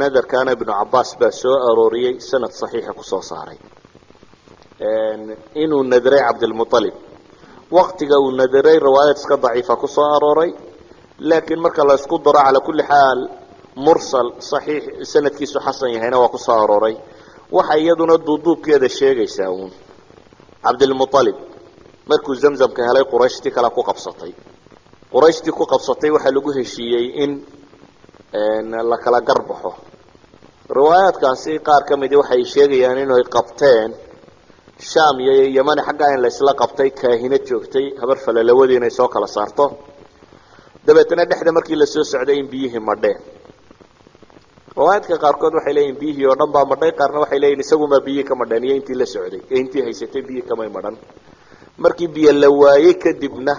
nadarkaana ibnu cabaas baa soo arooriyey, sanad saxiixa kusoo saaray inuu nadaray cabdilmualib. waktiga uu nadaray riwaayad iska daciifa kusoo arooray, laakiin marka la isku daro calaa kulli xaal mursal saxiix sanadkiisu xasan yahayna waa kusoo arooray. waxay iyaduna duuduubkeeda sheegaysaa uun cabdilmualib markuu zamzamka helay qurayshtii kale ku qabsatay. qurayshtii ku qabsatay waxaa lagu heshiiyey in la kala garbaxo. riwaayaadkaasi qaar ka midi waxay sheegayaan inay qabteen sham iyo yamani xaggaa in la isla qabtay, kaahina joogtay, habar falalawadii inay soo kala saarto. dabeetana dhexda markii la soo socday in biyihii madheen. riwaayaadka qaarkood waxay leeyihin biyihii oo dhan baa madhay, qaarna waxay leeyihin isagumaa biyihii ka madheen iyo intii la socday ee intii haysatay biyihii kamay madhan. markii biyo la waayey kadibna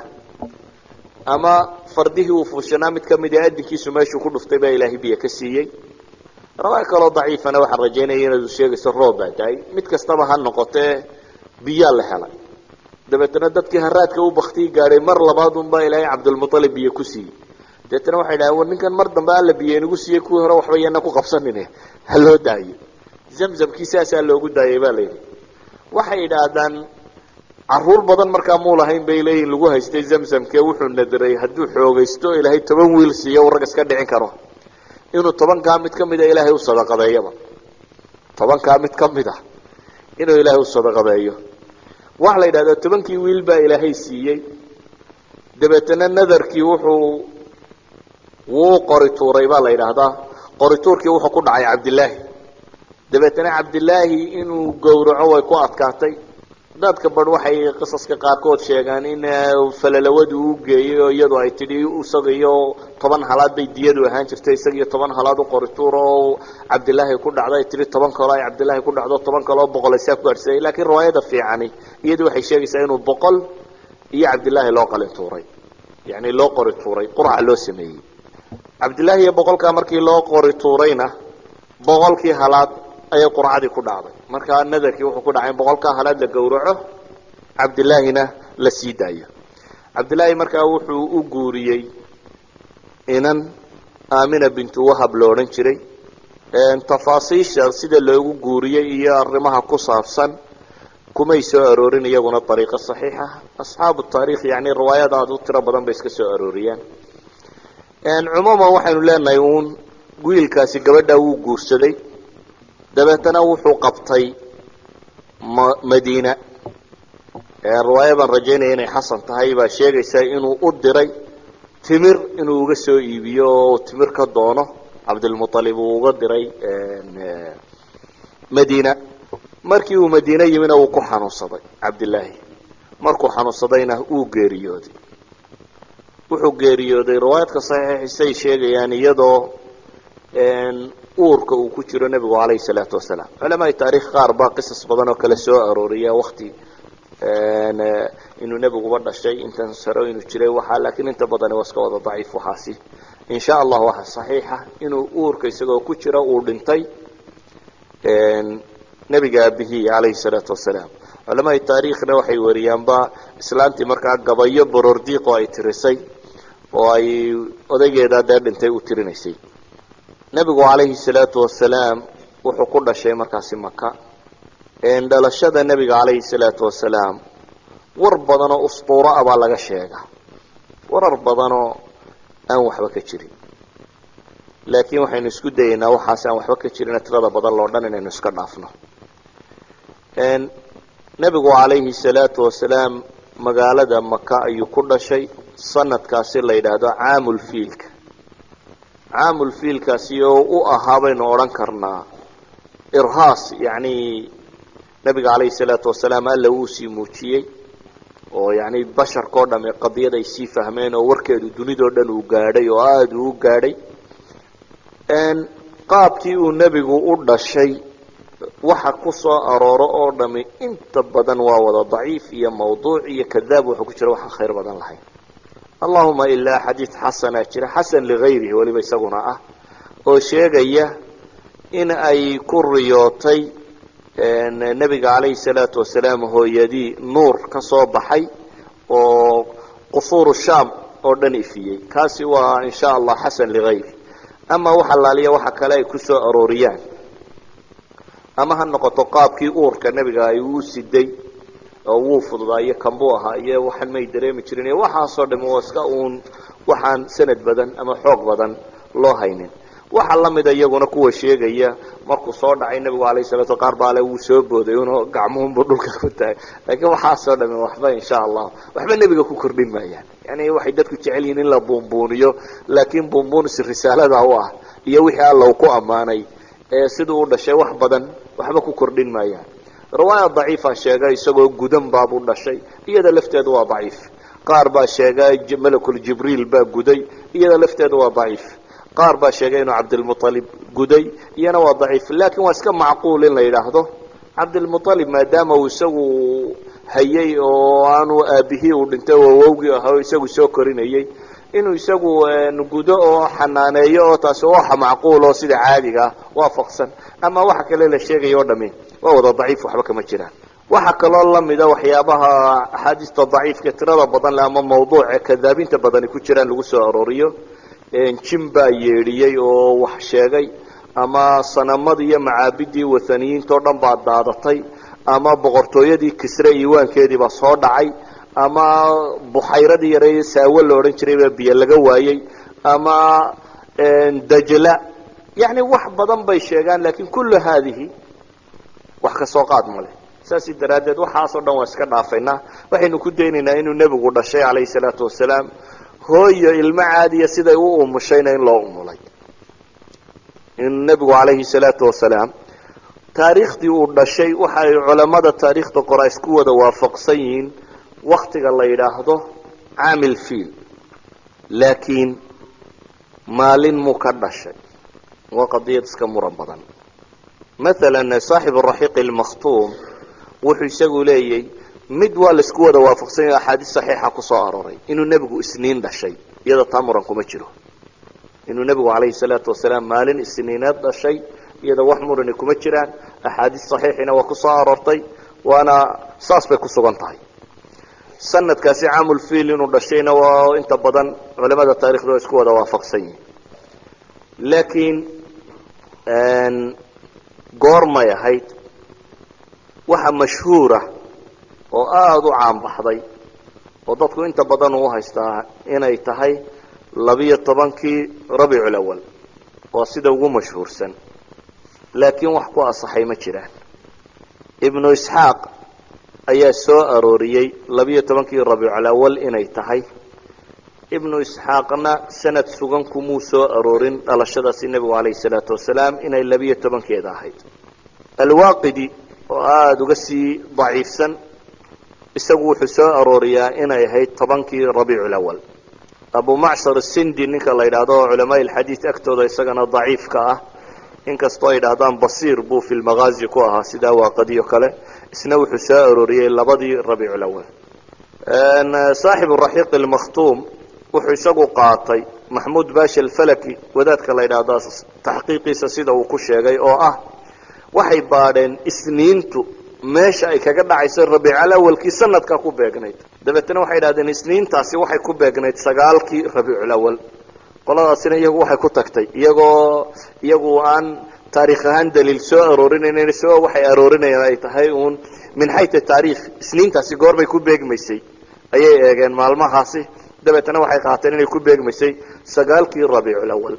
ama fardihii uu fuushanaa mid ka mid a adinkiisu meeshuu ku dhuftay baa ilaahay biyo ka siiyey. riwaaya kaloo daciifana waxaan rajaynaya inaad sheegayso roob baa daay. mid kastaba ha noqotee biyaa la helay. dabeetana dadkii haraadka u baktii gaadhay mar labaad unbaa ilaahay cabdilmualib biyo ku siiyey. dabeetana waxay dhahaan war ninkan mar dambe alla biyo inagu siiyey, kuwii hore waxba yana ku qabsanine ha loo daayo. zamzamkii saasaa loogu daayay baa layidhi. waxay idhaahdaan caruur badan markaa muu lahayn bay leeyihin lagu haystay zamzamkee wuxuu nadaray hadduu xoogaysto ilaahay 10 wiil siiyo uu rag iska dhicin karo inuu 10kaa mid ka mid a ilaahay u sadaqadeeyaba. 10kaa mid ka mid ah inuu ilaahay u sadaqadeeyo. waxa la yidhahdaa 10kii wiil baa ilaahay siiyey. dabeetana nadarkii wuu qori tuuray baa la yidhaahdaa. qori tuurkii wuxuu ku dhacay cabdilaahi. dabeetana cabdilaahi inuu gowraco way ku adkaatay. dadka badh waxay qisaska qaarkood sheegaan in falalawadu u geeyey oo iyadu ay tidhi isaga iyo 10 halaad bay diyadu ahaan jirtay, isaga iyo 10 halaad u qori tuur oo cabdilaahi ku dhacday, tidhi 10 kale ay cabdilaahi ku dhacdo 10 kale oo boqol isaga ku arsay. laakiin riwaayada fiicani iyadu waxay sheegaysaa inuu 100 iyo cabdilaahi loo qalin tuuray, yani loo qori tuuray, qurca loo sameeyey. cabdilaahi iyo 100ka markii loo qori tuurayna 100kii halaad ayay qurcadii ku dhacday. markaa nadarkii wuxuu ku dhacay in 100kaa halaad la gowraco, cabdilaahina la sii daayo. cabdilaahi markaa wuxuu u guuriyey inan aamina bintu wahab lo odhan jiray. tafaasiisha sida loogu guuriyey iyo arrimaha ku saabsan kumay soo aroorin iyaguna dariiqo saxiixa. asxaabu taariikh yani riwaayad aad u tiro badan bay iska soo arooriyaan. cumuuman waxaynu leenahay uun wiilkaasi gabadha wuu guursaday. dabeetana wuxuu qabtay madiina. riwaaya baan rajaynaya inay xasan tahay baa sheegaysaa inuu u diray timir inuu uga soo iibiyo oo timir ka doono. cabdilmualib uu uga diray madiina. markii uu madiina yimina wuu ku xanuunsaday cabdilaahi. markuu xanuunsadayna uu geeriyooday. wuxuu geeriyooday riwaayadka saxiixisay sheegayaan iyadoo uurka uu ku jiro nebigu calayhi salaatu wasalaam. culamaa taariikh qaar baa qisas badan oo kale soo arooriya wakti inuu nebiguba dhashay intan saro inuu jiray waxaa laakiin inta badani waa iska wada daciif waxaasi in sha allah waxa saxiixa inuu uurka isagoo ku jira uu dhintay nebiga aabihii calayhi salaatu wasalaam culamada taariikhna waxay wariyaanba islaantii markaa gabayo borordiiq oo ay tirisay oo ay odaygeeda dee dhintay u tirinaysay nebigu calayhi salaatu wasalaam wuxuu ku dhashay markaasi maka dhalashada nebiga calayhi salaatu wasalaam war badanoo usbuuro ah baa laga sheega warar badanoo aan waxba ka jirin laakiin waxaynu isku dayaynaa waxaas aan waxba ka jirin tirada badan loo dhan inaynu iska dhaafno nebigu calayhi salaatu wasalaam magaalada maka ayuu ku dhashay sanadkaasi la yidhaahdo caamulfiilka caamulfiilkaasi oo u ahaa baynu odhan karnaa irhaas yacni nebiga calayhi salaatu wasalaam alla uu sii muujiyey oo yacni basharkao dham qadiyad ay sii fahmeen oo warkeedu dunidoo dhan uu gaadhay oo aada uu gaadhay qaabkii uu nebigu u dhashay waxa ku soo arooro oo dhami inta badan waa wada daciif iyo mawduuc iyo kadaab wuxuu ku jira waxaan khayr badan lahayn allahuma ilaa xadiid xasana jira xasan ligayrihi weliba isaguna ah oo sheegaya in ay ku riyootay nebiga calayhi salaatu wasalaam hooyadii nuur ka soo baxay oo qusuuru shaam oo dhan ifiyey kaasi waa in sha allah xasan ligayri ama waxa laaliya waxa kale ay ku soo arooriyaan ama ha noqoto qaabkii uurka nebiga ay u siday oo wuu fududaayo kanbuu ahaa iyo waxaan may dareemi jirin iyo waxaasoo dhami waa iska uun waxaan sanad badan ama xoog badan loo haynin waxaa la mida iyaguna kuwa sheegaya markuu soo dhacay nebigu calayhi salaatu qaar baale wuu soo booday unoo gacmuhunbuu dhulka ku taagay laakiin waxaasoo dhami waxba insha allah waxba nebiga ku kordhin maayaan yani waxay dadku jecel yihiin in la buunbuuniyo laakiin buunbuunis risaalada u ah iyo wixii alla uu ku ammaanay siduu u dhashay wax badan waxba ku kordhin maayaan riwaaya daciifa sheega isagoo gudan baabuu dhashay iyada lafteedu waa daciif qaar baa sheega malakul jibriil baa guday iyada lafteedu waa daciif qaar baa sheegay inuu cabdilmualib guday iyana waa daciif laakiin waa iska macquul in la yidhaahdo cabdilmualib maadaama uu isagu hayay oo aanu aabihii uu dhintay oo awowgii ahaa isagu soo korinayay inuu isagu gudo oo xanaaneeyo oo taasi waxa macquul oo sida caadiga ah waafaqsan ama waxa kale la sheegayo oo dhami waa wada daciif waxba kama jiraan waxa kaloo lamida waxyaabaha axaadiista daciifka tirada badan leh ama mawduuca kadaabinta badani ku jiraan lagu soo arooriyo jin baa yeedhiyey oo wax sheegay ama sanamadii iyo macaabidii wathaniyiintao dhan baa daadatay ama boqortooyadii kisre iiwaankeedii baa soo dhacay ama buxayradii yareeye saawo la odhan jiray baa biyo laga waayey ama dajla yani wax badan bay sheegaan laakiin kullu haadihi wax ka soo qaad ma leh saasi daraaddeed waxaasoo dhan waa iska dhaafaynaa waxaynu ku daynaynaa inuu nebigu dhashay calayhi salaatu wasalaam hooyo ilmo caadiya siday u umushayna in loo umulay in nebigu calayhi salaatu wasalaam taariikhdii uu dhashay waxa ay culamada taariikhda qora isku wada waafaqsan yihiin waktiga la yidhaahdo caamil fiil laakiin maalin muu ka dhashay waa qadiyad iska muran badan maalan saaxib araxiiq almakhtuum wuxuu isagu leeyay mid waa laisku wada waafaqsan yahay axaadiis saxiixa ku soo arooray inuu nebigu isniin dhashay iyada taa muran kuma jiro inuu nebigu calayhi salaatu wasalaam maalin isniineed dhashay iyada wax murani kuma jiraan axaadiis saxiixina waa ku soo aroortay waana saas bay ku sugan tahay sanadkaasi caamulfiil inuu dhashayna waa inta badan culamada taarikhda waa isku wada waafaqsan yihin laakiin goormay ahayd waxa mashhuura oo aada u caanbaxday oo dadku inta badan uu haystaa inay tahay 12kii rabiicul awal waa sida ugu mashhuursan laakiin wax ku asaxay ma jiraan ibnu isxaaq ayaa soo arooriyey 12kii rabiicul awal inay tahay ibnu isxaaqna sanad sugan kumuu soo aroorin dhalashadaasi nebigu calayhi salaatu wasalaam inay 12keeda ahayd alwaaqidi oo aada uga sii daciifsan isagu wuxuu soo arooriyaa inay ahayd 10kii rabiicul awal abu macshar asindi ninka la yidhaahdo oo culamaa ilxadiid agtooda isagana daciifka ah inkastoo ay dhahdaan basiir buu fi lmagaazi ku ahaa sidaa waaqadiyo kale isna wuxuu soo arooriyey labadii rabiicu lawal. saaxibu raxiiq almakhtuum wuxuu isagu qaatay maxmuud baasha alfalaki wadaadka la yidhaahdaa taxqiiqiisa sida uu ku sheegay oo ah waxay baadheen isniintu meesha ay kaga dhacayso rabiical awalkii sanadkaa ku beegnayd, dabeetana waxay idhahdeen isniintaasi waxay ku beegnayd 9kii rabiicul awal. qoladaasina iyagu waxay ku tagtay iyagu aan taariikh ahaan daliil soo aroorinaynin, soo waxay aroorinayaan ay tahay uun min xayta taariikh isniintaasi goorbay ku beegmaysay ayay eegeen maalmahaasi, dabeetana waxay qaateen inay ku beegmaysay 9kii rabiicul awal.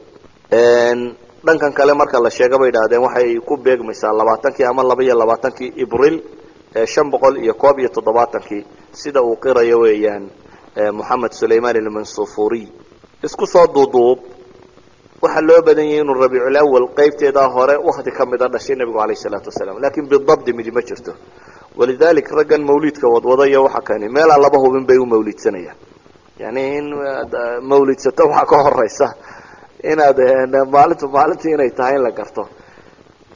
dhankan kale marka la sheega bay idhahdeen waxay ku beegmaysaa 20kii ama 22kii ibril 571 sida uu qirayo weeyaan moxamed sulayman almansufuri. isku soo duuduub waxaa loo badan yahay inuu rabiicul awal qaybteedaa hore wakti ka mida dhashay nebigu calayh salaatu wasalaam, laakiin bidabdi midi ma jirto. walidalik raggan mawliidka wadwadaya waxa kani meelaa laba hubin bay u mawliidsanayaan, yani in mawliidsato waxaa ka horeysa inaad maalintii inay tahay in la garto.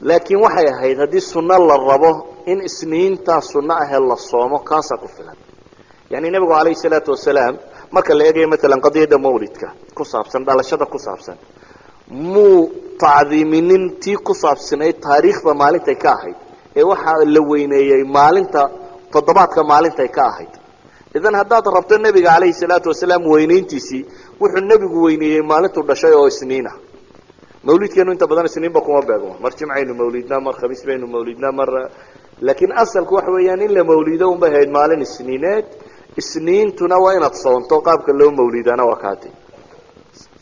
laakiin waxay ahayd haddii sunno la rabo in isniintaa sunno ahee la soomo kaasaa ku filan. yani nebigu calayhi salaatu wasalaam marka la eegayo maalan qadiyadda mawlidka ku saabsan dhalashada ku saabsan muu tacdiiminin tii ku saabsanayd taariikhda maalintay ka ahayd ee waxaa la weyneeyey maalinta toddobaadka maalintay ka ahayd. idan haddaad rabto nebiga calayhi salaatu wasalaam weynayntiisii wuxuu nebigu weyneeyey maalintuu dhashay oo isniina. mawlidkeenu inta badan isniinba kuma beegmo, mar jimcaynu mawlidnaa, mar khamiis baynu mawlidnaa, laakiin asalku waxa weeyaan in la mawlido unbay ahayd maalin isniineed. isniintuna waa inaad soonto, qaabka loo mawlidaana waa kaati.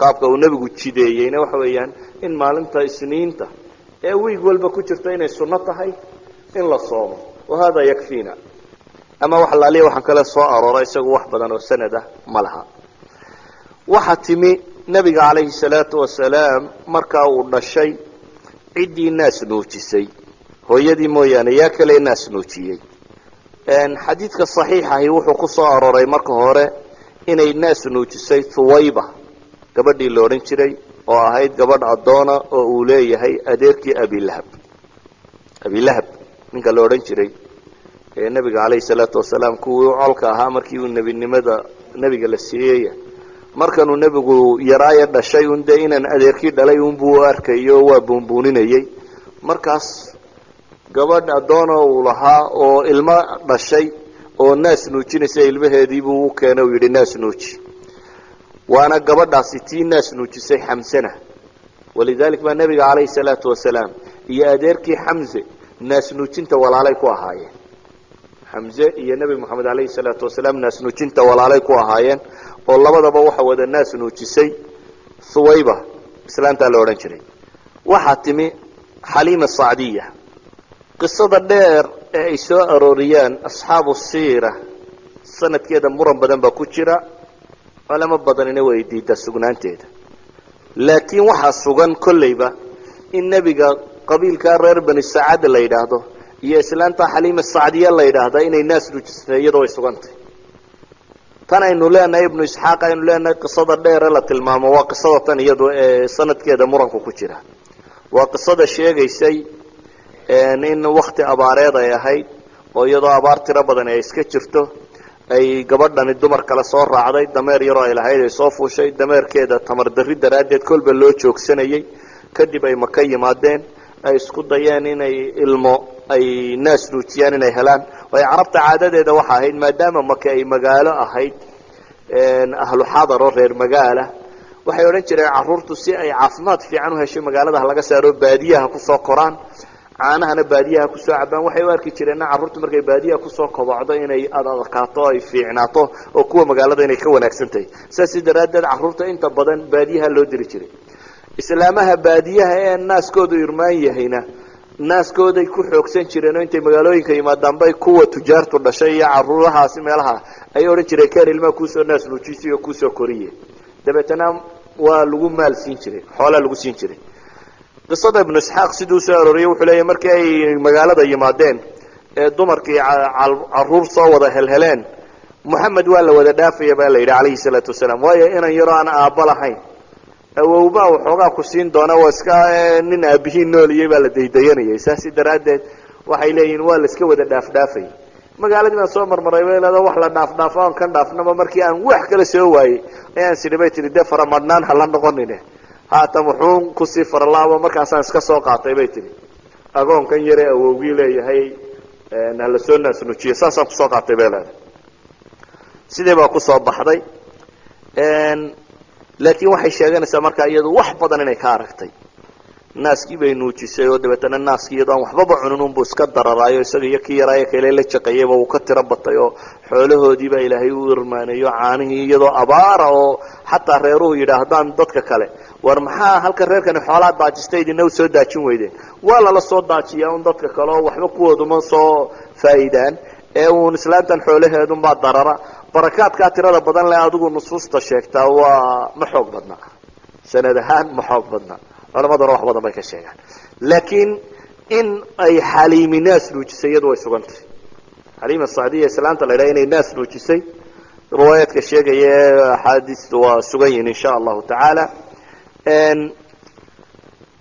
qaabka uu nebigu jideeyeyna waxa weeyaan in maalinta isniinta ee wiig walba ku jirta inay sunno tahay in la soomo, wahada yakfiina. ama wax laaliya waxaan kale soo aroora isagu wax badan oo sanad ah ma laha. waxaa timi nebiga calayhi salaatu wasalaam markaa uu dhashay ciddii naas nuujisay, hooyadii mooyaane yaa kale naas nuujiyey. xadiidka saxiixahi wuxuu ku soo arooray marka hore inay naas nuujisay thuwayba gabadhii la odhan jiray oo ahayd gabadh addoona oo uu leeyahay adeerkii abilahab ninka la odhan jiray ee nebiga calayhi salaatu wasalaam kuwii colka ahaa markii uu nebinimada nebiga la siiyey. markanuu nebigu yaraaye dhashay un dee inaan adeerkii dhalay unbuu u arkayo waa buunbuuninayey. markaas gabadh addoona uu lahaa oo ilmo dhashay oo naas nuujinaysa ilmaheediibuu u keena uu yidhi naas nuuji, waana gabadhaasi tii naas nuujisay xamsena. walidalik baa nebiga calayhi salaatu wasalaam iyo adeerkii xamse naas nuujinta walaalay ku ahaayeen. xamse iyo nebi moxamed calayhi salaatu wasalaam naas nuujinta walaalay ku ahaayeen oo labadaba waxa wada naas nuujisay thuwayba islaantaa la odhan jiray. waxaa timi xaliima sacdiya. qisada dheer ee ay soo arooriyaan asxaabu siira sanadkeeda muran badan baa ku jira, culamo badanina way diidaa sugnaanteeda. laakiin waxaa sugan kolleyba in nebiga qabiilkaa reer bani saacada la yidhaahdo iyo islaanta xaliima sacdiya la yidhaahda inay naas nuujisatay iyadoo ay sugantay. tan aynu leenahay ibnu isxaaq aynu leenahay qisada dheere la tilmaamo waa qisada tan iyado ee sanadkeeda muranku ku jira. waa qisada sheegaysay in wakti abaareed ay ahayd oo iyadoo abaar tiro badan ay iska jirto ay gabadhani dumar kale soo raacday, dameer yaroo ay lahayd ay soo fuushay, dameerkeeda tamar darri daraaddeed kolba loo joogsanayay. kadib ay maka yimaadeen, ay isku dayeen inay ilmo ay naas nuujiyaan inay helaan. waayo carabta caadadeeda waxa ahayd maadaama maka ay magaalo ahayd ahlu xadar oo reer magaala, waxay odhan jireen carruurtu si ay caafimaad fiican u heshay magaalada laga saaro baadiyaha kusoo koraan, caanahana baadiyaha kusoo cabaan. waxay u arki jireen carruurtu markay baadiyaha kusoo kobocdo inay adadkaato ay fiicnaato oo kuwa magaalada inay ka wanaagsan tahay. saas daraaddeed carruurta inta badan baadiyaha loo diri jiray. islaamaha baadiyaha ee naaskoodu irmaan yahayna naaskooday ku xoogsan jireen oo intay magaalooyinka yimaadaan bay kuwa tujaartu dhashay iyo carruurahaasi meelaha ay odhan jireen keen ilmaha kuusoo naas nuujisiy oo kuusoo koriye. dabeetana waa lagu maal siin jiray, xoolaa lagu siin jiray. qisada ibnu isxaaq siduu soo arooriyey wuxuu leeyahy markii ay magaalada yimaadeen ee dumarkii carruur soo wada helheleen, moxamed waa la wada dhaafaya baa la yidhi calayhi salaatu wasalaam. waayo inan yaroo aan aabba lahayn awowbaa waxoogaa ku siin doona waa iska nin aabihiin nooliyey baa la daydayanayay saasi daraaddeed waxay leeyihiin waa la iska wada dhaafdhaafay magaaladii baan soo marmaray bay leedahay wax la dhaafdhaafo aan kan dhaafnaba markii aan wax kala soo waayey ayaan sidhi bay tihi dee faramadhnaan hala noqonine haatan wuxuun kusii faralaabo markaasaan iska soo qaatay bay tihi agoonkan yare awowgii leeyahay hala soo naasnujiye saasaan kusoo qaatay bay leedahay sidii baa kusoo baxday laakiin waxay sheeganaysaa markaa iyadu wax badan inay ka aragtay naaskii bay nuujisay oo dabeetana naaskii iyadoo aan waxbaba cunin unbuu iska dararaayo isaga iyo kii yaraayo kale la jaqayayba uu ka tiro batay oo xoolahoodii baa ilaahay u irmaaneeyo caanihii iyadoo abaara oo xataa reeruhu yidhaahdaan dadka kale war maxaa halka reerkani xoolaa daajistay idina u soo daajin weydeen waa lala soo daajiyaa un dadka kale oo waxba kuwooduma soo faa'iidaan ee uun islaantan xoolaheedunbaa darara barakaadkaa tirada badan le adigu nusuusta sheegtaa waa ma xoog badna sanad ahaan ma xoog badna culamaduna wax badan bay ka sheegaan laakiin in ay xaliimi naas nuujisay iyadu way sugantay xaliima sacdiya islaanta la yidhaha inay naas nuujisay riwaayaadka sheegaya axaadiistu waa sugan yihin insha allahu tacaala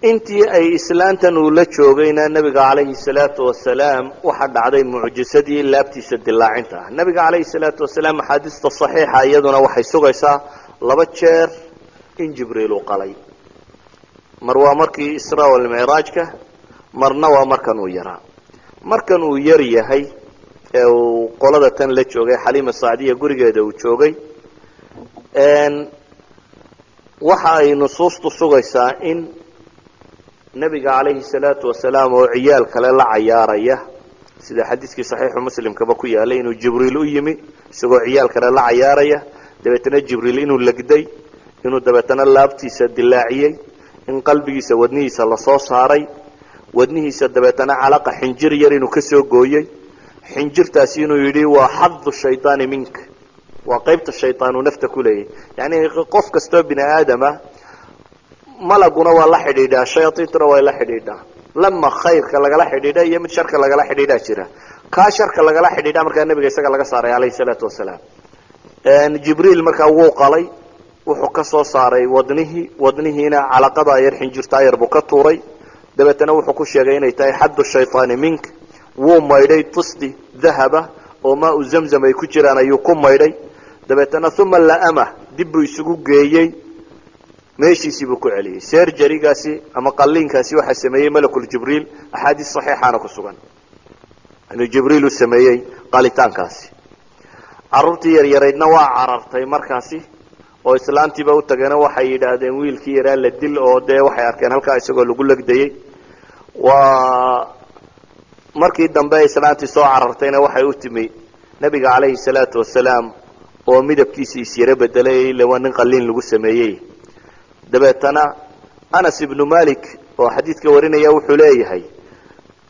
intii ay islaantan uu la joogayna nabiga calayhi salaatu wasalaam waxaa dhacday mucjisadii laabtiisa dilaacinta ah nabiga calayhi salaatu wasalaam axaadiista saxiixa iyaduna waxay sugaysaa 2 jeer in jibriil uu qalay mar waa markii israa walmicraajka marna waa markan uu yaraa markan uu yar yahay ee uu qolada tan la joogay xaliima sacdiya gurigeeda uu joogay waxa ay nusuustu sugaysaa in nabiga calayhi salaatu wasalaam oo ciyaal kale la cayaaraya sida xadiiskii saxiixu muslimkaba ku yaalay inuu jibriil u yimi isagoo ciyaal kale la cayaaraya dabeetana jibriil inuu legday inuu dabeetana laabtiisa dilaaciyey in qalbigiisa wadnihiisa lasoo saaray wadnihiisa dabeetana calaqa xinjir yar inuu ka soo gooyey xinjirtaasi inuu yidhi waa xadu shaydaani minka waa qaybta shaydaanu nafta ku leeyahy yani qof kastoo bini aadama malaguna waa la xidhiidhaa shayaaiintuna waa la xidhiidhaa lama khayrka lagala xidhiidha iyo mid sharka lagala xidhiidhaa jira kaa sharka lagala xidhiidha markaa nabiga isaga laga saaray calayhi salaatu wasalaam jibriil markaa wuu qalay wuxuu ka soo saaray wadnihiina calaqadaa yar xinjirtaa yar buu ka tuuray dabeetana wuxuu ku sheegay inay tahay xaddu shaytaani mink wuu maydhay tusdi dahaba oo maa u zamzam ay ku jiraan ayuu ku maydhay dabeetana uma la'amah dib buu isugu geeyey meeshiisii buu ku celiyey serjarigaasi ama qalliinkaasi waxaa sameeyey malakul jibriil axaadiis saxiixaana ku sugan inuu jibriil u sameeyey qalitaankaasi carruurtii yaryaraydna waa carartay markaasi oo islaantiiba u tageena waxay yidhaahdeen wiilkii yaraa la dil oo dee waxay arkeen halkaa isagoo lagu legdayey waa markii dambe islaantii soo carartayna waxay u timi nabiga calayhi salaatu wasalaam oo midabkiisii isyaro bedelay ille waa nin qalliin lagu sameeyey dabeetana anas ibnu malik oo xadiidka warinaya wuxuu leeyahay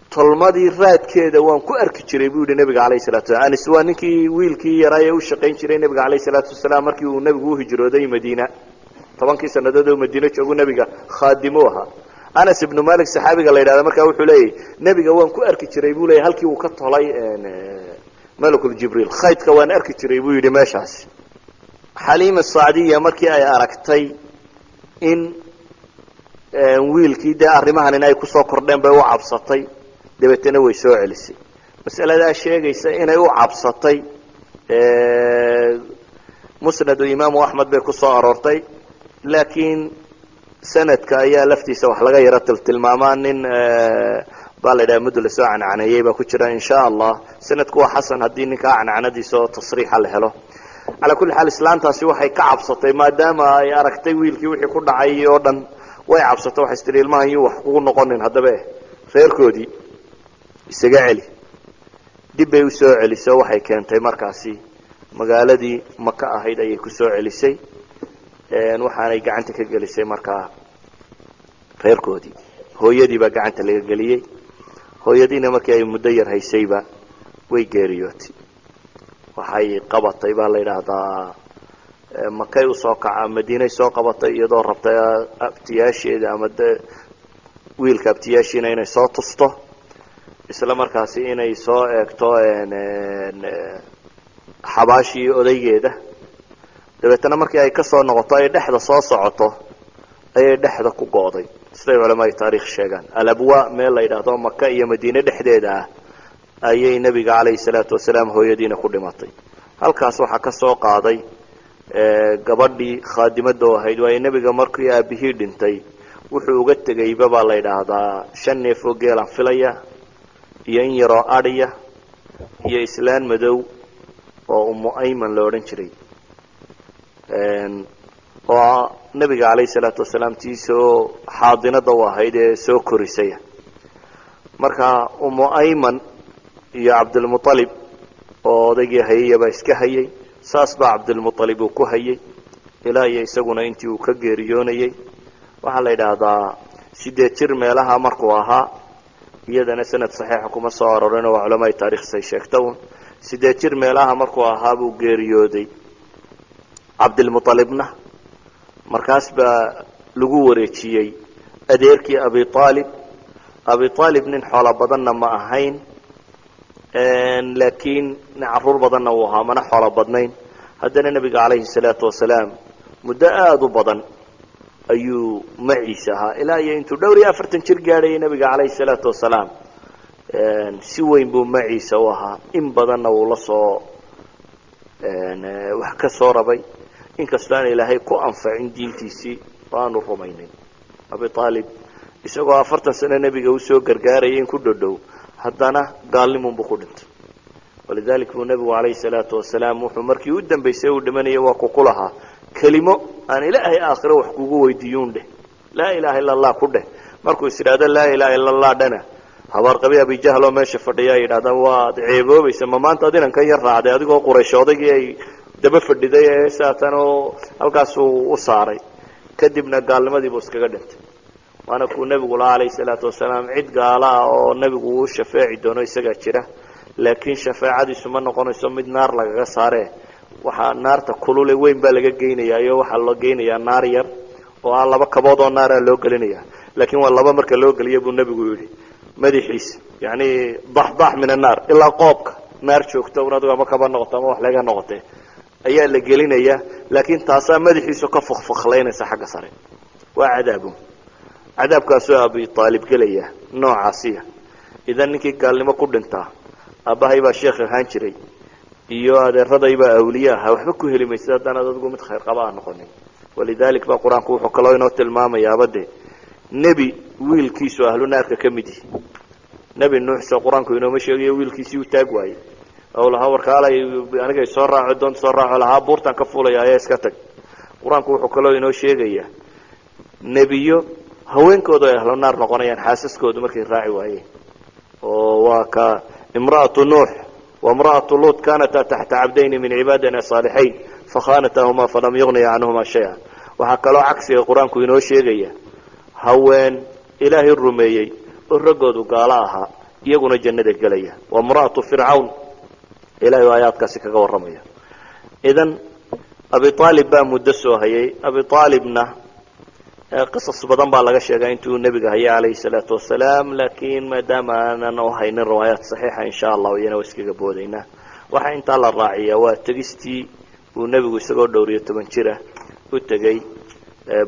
tolmadii raadkeeda waan ku arki jiray buu yidhi nabiga calayhi salatu wasalam anas waa ninkii wiilkii yaraa ee u shaqayn jiray nabiga calayhi salaatu wasalaam markii uu nabigu u hijrooday madiina 10 sanadood oo madiina joogu nabiga khaadimu ahaa anas ibnu malik saxaabiga la yidhahda markaa wuxuu leeyahay nabiga waan ku arki jiray buu leeyahay halkii uu ka tolay malakul jibriil khaydka waan arki jiray buu yidhi meeshaas xaliima sacdiya markii ay aragtay in wiilkii dee arrimahan in ay kusoo kordheen bay u cabsatay dabeetana way soo celisay masaladaa sheegaysa inay u cabsatay musnadu imaamu axmed bay kusoo aroortay laakiin sanadka ayaa laftiisa wax laga yaro tilmaamaa nin baa la yidhaha muddo lasoo cancaneeyey baa ku jira in sha allah sanadku waa xasan haddii ninkaa cancanadiisa oo tasriixa la helo calaa kulli xaal islaantaasi waxay ka cabsatay maadaama ay aragtay wiilkii wixii ku dhacay oo dhan way cabsatay waxay istiri ilmahan yuu wax kugu noqonin haddaba reerkoodii isaga celi dib bay usoo celisay oo waxay keentay markaasi magaaladii maka ahayd ayay kusoo celisay waxaanay gacanta ka gelisay markaa reerkoodii hooyadii baa gacanta laga geliyey hooyadiina markii ay muddo yar haysayba way geeriyootay waxay qabatay baa la yidhaahdaa makay usoo kaca madiinay soo qabatay iyadoo rabtay abtiyaasheeda ama de wiilka abtiyaashiina inay soo tusto isla markaasi inay soo eegto xabaashii odaygeeda dabeetana markii ay kasoo noqoto ay dhexda soo socoto ayay dhexda ku go'day siday culimada taariikh sheegaan alabwa meel la yidhaahdo maka iyo madiine dhexdeeda ah ayay nebiga calayhi salaatu wasalaam hooyadiina ku dhimatay halkaas waxaa ka soo qaaday gabadhii khaadimada oo ahayd waayo nebiga markii aabihii dhintay wuxuu uga tegayba baa la yidhaahdaa 5 neef oo geelan filaya iyo in yaroo adhiya iyo islaan madow oo ummu ayman la odhan jiray oo nabiga calayhi salaatu wasalaam tiisoo xaadinada u ahayd ee soo korisay marka ummu ayman iyo cabdulmutalib oo odaygii hayayba iska hayay saas baa cabdulmutalib uu ku hayay ilaa iyo isaguna intii uu ka geeriyoonayay waxaa la yidhaahdaa 8 jir meelaha markuu ahaa iyadana sanad saxiixa kuma soo arorin oo culimada taariikhda sheegtay 8 jir meelaha markuu ahaa buu geeriyooday cabdulmutalibna markaas baa lagu wareejiyay adeerkii abi aalib nin xoolo badanna ma ahayn laakiin caruur badanna uu ahaa mana xoolo badnayn haddana nebiga calayhi salaatu wasalaam muddo aada u badan ayuu maciisa ahaa ilaa iyo intuu dhowr iyo 40 jir gaadhayay nebiga calayhi salaatu wasalaam si weyn buu maciisa u ahaa in badanna wuu la soo wax ka soo rabay inkastoo aan ilaahay ku anfacin diintiisii oo aanu rumaynin abi aalib isagoo 40 sano nebiga u soo gargaarayay in ku dhodhow haddana gaalnimunbuu ku dhintay walidaalika buu nebigu calayhi salaatu wasalaam wuxuu markii u dambaysay uu dhimanayay waa ku lahaa kelimo aan ilaahay aakhiro wax kugu weydiiyuun dheh laa ilaaha illa allah ku dheh markuu is idhaahdo laa ilaaha illa allah dhana habaarqabi abijahl oo meesha fadhiya ay yidhahdaan waad ceeboobaysa ma maanta ad inanka yar raacday adigoo quraysh odaygii ay daba fadhiday ee saatan oo halkaasuu u saaray kadibna gaalnimadiibuu iskaga dhintay waana kuu nebigu lahaa calayhi salaatu wasalaam cid gaala ah oo nebigu uu shafeeci doono isagaa jira laakiin shafeecadiisu ma noqonayso mid naar lagaga saare waxaa naarta kulule weyn baa laga geynayaa iyo waxaa loo geynayaa naar yar oo aan 2 kabood oo naara loo gelinayaa laakiin waa 2 marka loo geliyo buu nebigu yidhi madaxiisa yani daxdax min annaar ilaa qoobka naar joogta un adigu ama kaba noqoto ama wax laga noqotee ayaa la gelinayaa laakiin taasaa madaxiisu ka fakfakhlaynaysa xagga sare waa cadaabkaasoo abi aalib gelaya noocaasiya idan ninkii gaalnimo ku dhintaa aabbahay baa sheekh ahaan jiray iyo adeeraday baa awliye ahaa waxba ku heli maysid haddana adigu mid khayr qaba aan noqonin walidaalika baa qur-aanku wuxuu kaloo inoo tilmaamayaaba de nebi wiilkiisu ahlu naarka ka mid yihi nebi nuux soo qur-aanku inooma sheegayo wiilkiisii u taag waayey oo lahaa warkaalay aniga soo raaco doonta soo raaco lahaa buurtan ka fuulaya ayaa iska tag qur-aanku wuxuu kaloo inoo sheegayaa nebiyo haweenkooda ay ahlu naar noqonayaan xaasaskoodu markay raaci waayeen oo waa ka imra'atu nuux وامرأة لوط كانتا تحت عبدين من عبادنا الصالحين فخانتاهما فلم يغني عنهما شيئا وحكالو عكسي القرآن كوينو شيغيا هوين إلهي الرميي الرقود قالاها يقول جنة القلية وامرأة فرعون إلهي آيات كاسكا والرمية إذن أبي طالب با مدسو هي أبي طالبنا قصص بدن baa laga sheegay intuu nabiga hayay calayhi salaatu wasalaam laakiin maadaama aanan u haynin riwaayaad saxiixa insha allah iyana iskaga boodayna waxa inta la raaciyaa waa tagistii uu nabigu isagoo dhowr iyo 10 jir ah u tagay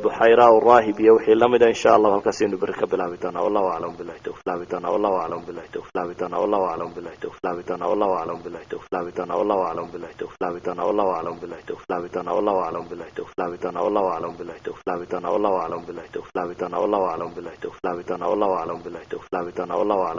buxayra oo raahib iyo wixii lamid ah insha allah halkaas inuu barka bilaabi doona wallahu a'lam billahi tawfiq wallahu a'lam billahi tawfiq wallahu a'lam billahi tawfiq wallahu a'lam billahi tawfiq wallahu a'lam billahi tawfiq wallahu a'lam billahi tawfiq wallahu a'lam billahi tawfiq wallahu a'lam billahi tawfiq wallahu a'lam billahi tawfiq wallahu a'lam billahi tawfiq wallahu a'lam billahi tawfiq wallahu a'lam